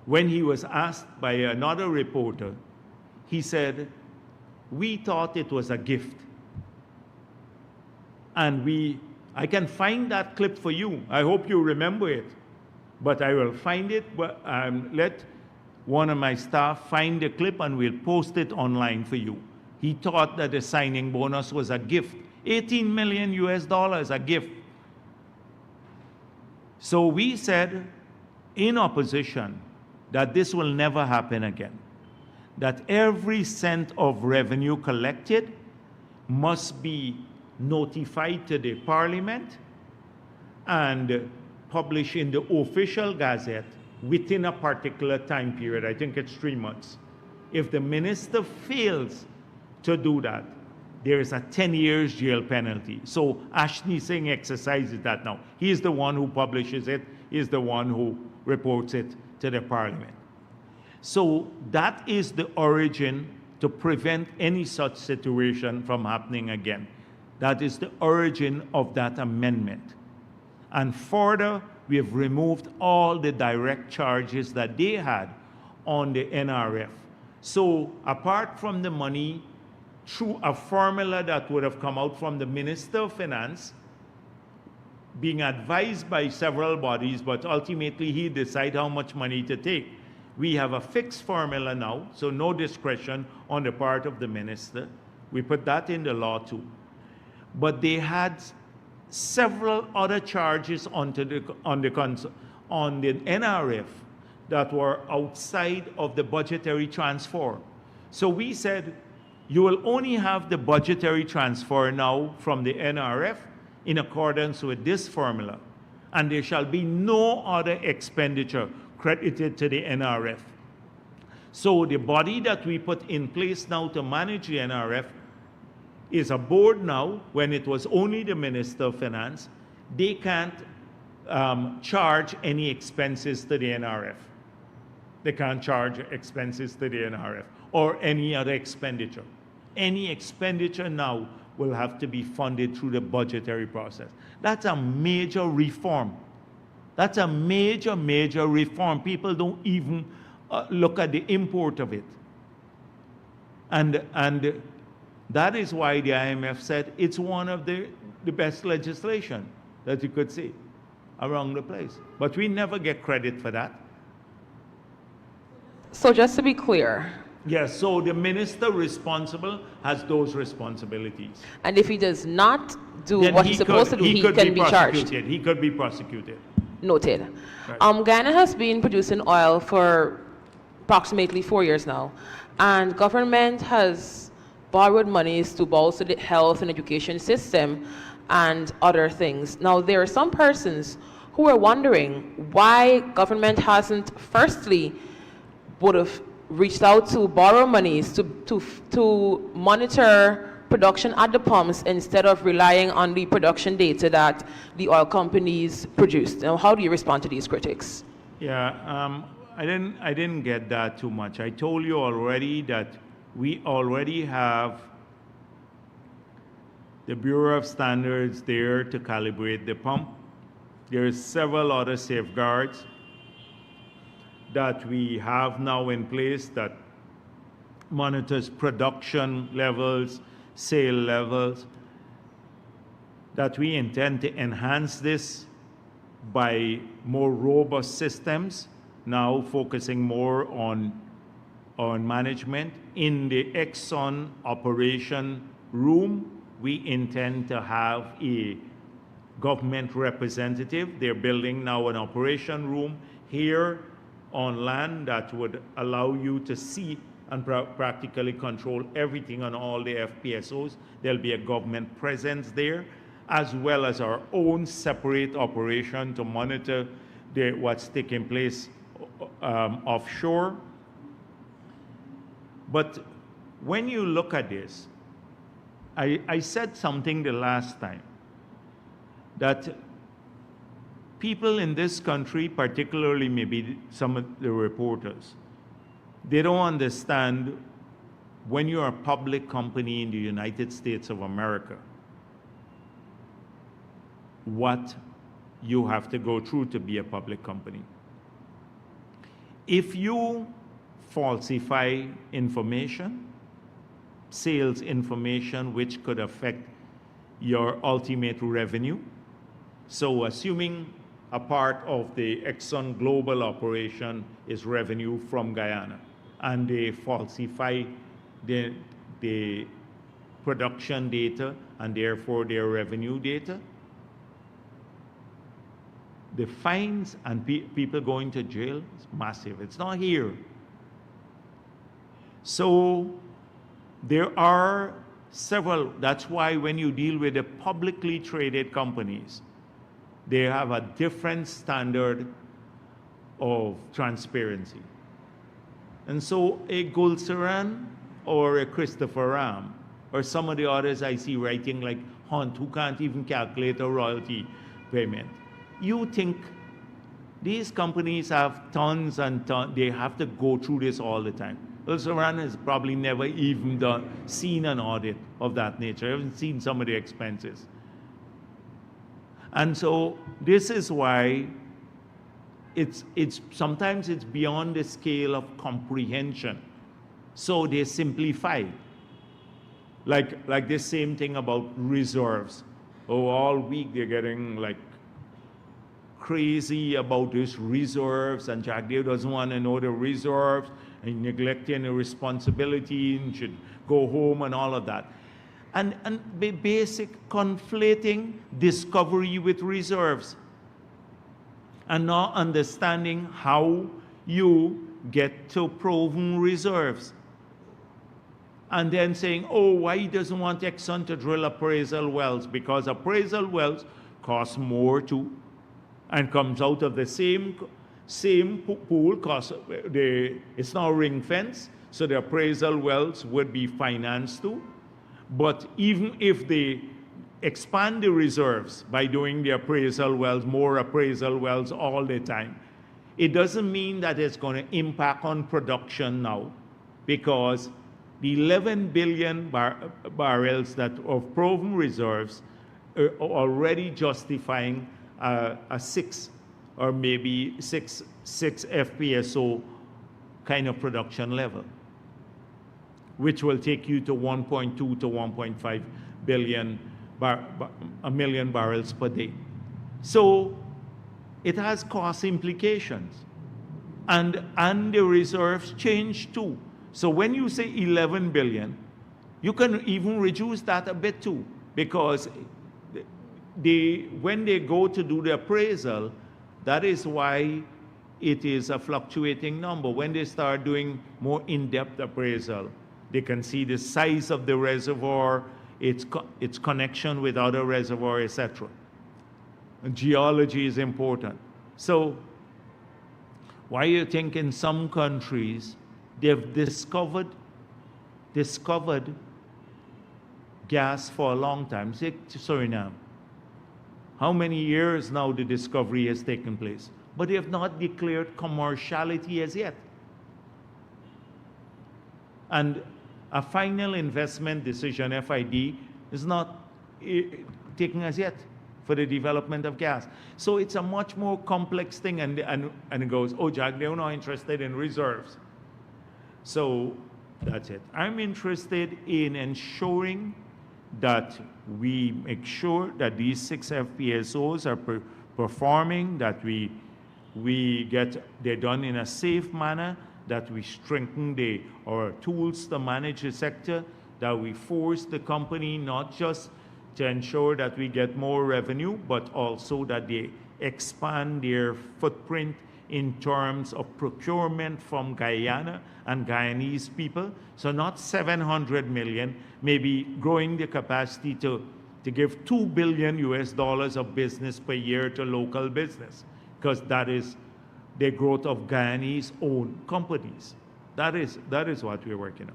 when he was asked by another reporter, he said, we thought it was a gift. And I can find that clip for you. I hope you remember it. But I will find it, let one of my staff find the clip and we'll post it online for you. He thought that the signing bonus was a gift. 18 million US dollars, a gift. So we said in opposition that this will never happen again. That every cent of revenue collected must be notified to the Parliament and published in the official gazette within a particular time period. I think it's 3 months. If the minister fails to do that, there is a 10 years jail penalty. So Ashley Singh exercises that now. He is the one who publishes it. He is the one who reports it to the Parliament. So that is the origin to prevent any such situation from happening again. That is the origin of that amendment. And further, we have removed all the direct charges that they had on the NRF. So apart from the money, through a formula that would have come out from the Minister of Finance, being advised by several bodies, but ultimately he decides how much money to take. We have a fixed formula now, so no discretion on the part of the minister. We put that in the law too. But they had several other charges on the NRF that were outside of the budgetary transfer. So we said, you will only have the budgetary transfer now from the NRF in accordance with this formula, and there shall be no other expenditure credited to the NRF. So the body that we put in place now to manage the NRF is a board now. When it was only the Minister of Finance, they can't charge any expenses to the NRF. They can't charge expenses to the NRF or any other expenditure. Any expenditure now will have to be funded through the budgetary process. That's a major reform. That's a major, major reform. People don't even look at the import of it. And that is why the IMF said it's one of the best legislation that you could see around the place. But we never get credit for that. So just to be clear. Yes, so the minister responsible has those responsibilities. And if he does not do Then what he's supposed to do, he can be charged. He could be prosecuted. Noted. Right. Guyana has been producing oil for approximately 4 years now, and government has borrowed monies to bolster the health and education system and other things. Now, there are some persons who are wondering why government hasn't firstly would have reached out to borrow monies to monitor production at the pumps instead of relying on the production data that the oil companies produced. Now, how do you respond to these critics? Yeah, I didn't get that too much. I told you already that we already have the Bureau of Standards there to calibrate the pump. There are several other safeguards that we have now in place that monitors production levels, sale levels, that we intend to enhance this by more robust systems, now focusing more on management. In the Exxon operation room, we intend to have a government representative. They're building now an operation room here on land that would allow you to see and practically control everything on all the FPSOs. There'll be a government presence there, as well as our own separate operation to monitor what's taking place offshore. But when you look at this, I said something the last time, that people in this country, particularly maybe some of the reporters, they don't understand when you're a public company in the United States of America, what you have to go through to be a public company. If you falsify information, sales information which could affect your ultimate revenue, so assuming a part of the Exxon Global operation is revenue from Guyana, and they falsify the production data and therefore their revenue data, the fines and people going to jail is massive. It's not here. So there are several, that's why when you deal with the publicly traded companies, they have a different standard of transparency. And so a Gulsaran or a Christopher Ram or some of the others I see writing like Hunt, who can't even calculate a royalty payment. You think these companies have tons and tons, they have to go through this all the time. Gulsaran has probably never even seen an audit of that nature. I haven't seen some of the expenses. And so this is why sometimes it's beyond the scale of comprehension. So they simplify. Like this same thing about reserves. Oh, all week they're getting like crazy about these reserves, and Jagdeo doesn't want to know the reserves, and neglecting the responsibility and should go home and all of that. And basic conflating discovery with reserves and not understanding how you get to proven reserves. And then saying, oh, why he doesn't want Exxon to drill appraisal wells? Because appraisal wells cost more too, and comes out of the same pool, cost, it's now ring fence, so the appraisal wells would be financed too. But even if they expand the reserves by doing the appraisal wells, more appraisal wells all the time, it doesn't mean that it's going to impact on production now, because the 11 billion barrels that of proven reserves are already justifying a 6 or maybe 6 FPSO kind of production level, which will take you to 1.2 to 1.5 billion a million barrels per day. So it has cost implications, and the reserves change too. So when you say 11 billion, you can even reduce that a bit too, because when they go to do the appraisal, that is why it is a fluctuating number. When they start doing more in-depth appraisal, they can see the size of the reservoir, its connection with other reservoirs, etc. Geology is important. So why you think in some countries they've discovered gas for a long time? Say Suriname. How many years now the discovery has taken place? But they have not declared commerciality as yet. And a final investment decision, FID, is not taken as yet for the development of gas. So it's a much more complex thing, and it goes, oh, Jagdeo not interested in reserves. So that's it. I'm interested in ensuring that we make sure that these 6 FPSOs are performing, that they're done in a safe manner, that we strengthen our tools to manage the sector, that we force the company not just to ensure that we get more revenue, but also that they expand their footprint in terms of procurement from Guyana and Guyanese people. So not 700 million, maybe growing the capacity to give $2 billion US of business per year to local business, because that is the growth of Guyanese owned companies. That is what we're working on.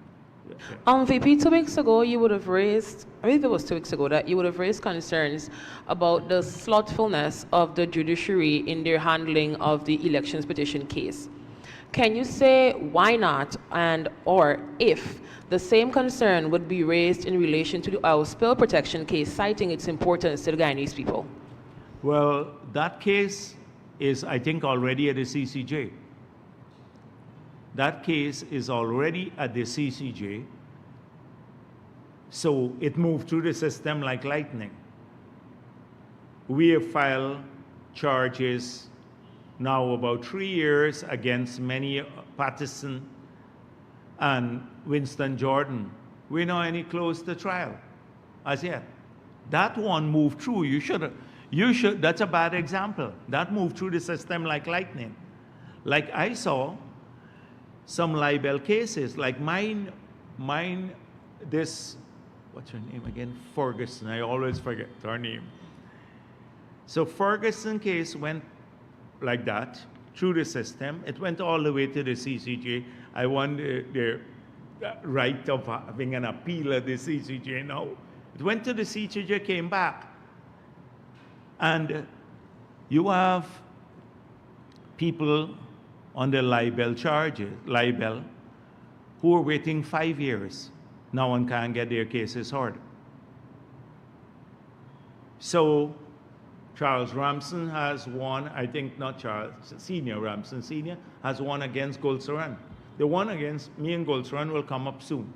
Yeah. VP, 2 weeks ago, you would have raised, I believe it was 2 weeks ago, that you would have raised concerns about the slothfulness of the judiciary in their handling of the elections petition case. Can you say why not, and or if the same concern would be raised in relation to the oil spill protection case, citing its importance to the Guyanese people? Well, that case is, I think, already at the CCJ. That case is already at the CCJ, so it moved through the system like lightning. We have filed charges now about 3 years against Manny Patterson and Winston Jordan. We're not any close to trial as yet. That one moved through. You should, that's a bad example. That moved through the system like lightning. Like I saw some libel cases, like mine, this, what's her name again? Ferguson, I always forget her name. So Ferguson case went like that through the system. It went all the way to the CCJ. I won the right of having an appeal at the CCJ now. It went to the CCJ, came back. And you have people on the libel charges, who are waiting 5 years. No one can get their cases heard. So Charles Ramson has won, I think not Charles Senior, Ramson Senior has won against Golsaran. The one against me and Golsaran will come up soon.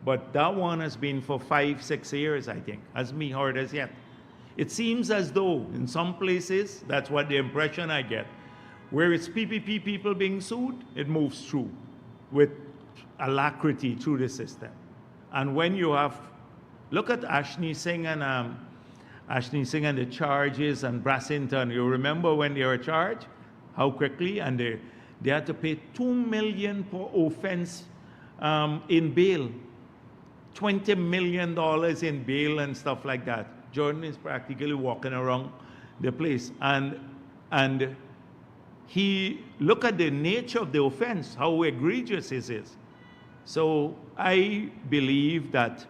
But that one has been for 5, 6 years, I think, hasn't been heard as yet. It seems as though in some places, that's what the impression I get, where it's PPP people being sued, it moves through with alacrity through the system. And when you have, look at Ashni Singh and the charges and Brassington. You remember when they were charged, how quickly, and they had to pay $2 million per offense in bail, $20 million in bail and stuff like that. Jordan is practically walking around the place, and he look at the nature of the offense, how egregious it is. So I believe that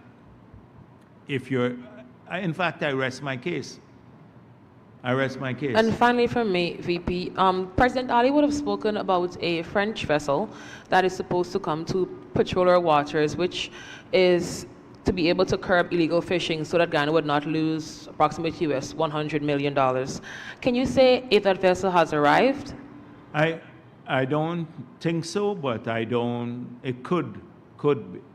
if you're, in fact, I rest my case. I rest my case. And finally from me, VP, President Ali would have spoken about a French vessel that is supposed to come to patrol our waters, which is to be able to curb illegal fishing so that Ghana would not lose approximately US $100 million. Can you say if that vessel has arrived? I don't think so, but it could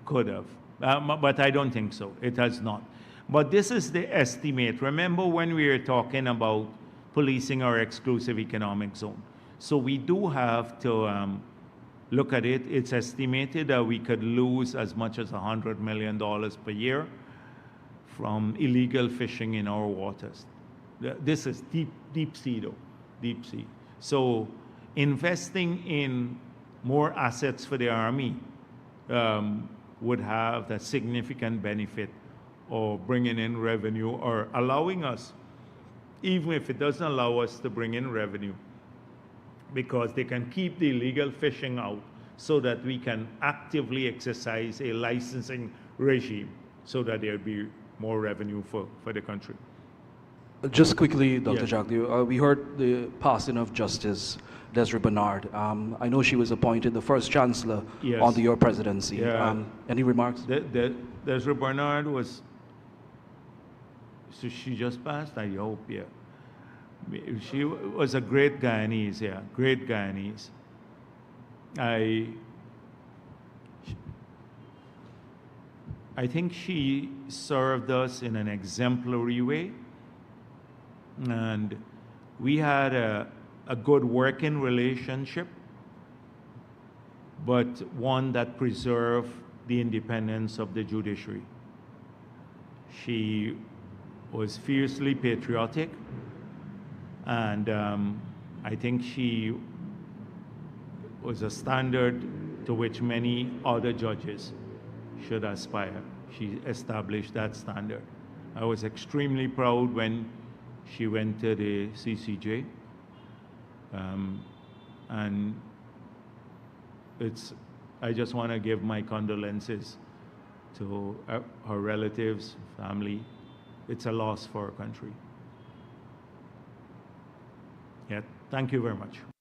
have. But I don't think so. It has not. But this is the estimate. Remember when we were talking about policing our exclusive economic zone. So we do have to look at it. It's estimated that we could lose as much as $100 million per year from illegal fishing in our waters. This is deep sea though, deep sea. So investing in more assets for the Army would have a significant benefit, or bringing in revenue, or allowing us, even if it doesn't allow us to bring in revenue, because they can keep the illegal fishing out so that we can actively exercise a licensing regime so that there'll be more revenue for the country. Just quickly, Dr. Yes. Jagdeo, we heard the passing of Justice Desiree Bernard. I know she was appointed the first chancellor Yes. under your presidency. Yeah. Any remarks? Desiree Bernard was, so she just passed, I hope, yeah. She was a great Guyanese, yeah, great Guyanese. I think she served us in an exemplary way, and we had a good working relationship, but one that preserved the independence of the judiciary. She was fiercely patriotic, and I think she was a standard to which many other judges should aspire. She established that standard. I was extremely proud when she went to the CCJ. And I just want to give my condolences to her relatives, family. It's a loss for our country. Yeah, thank you very much.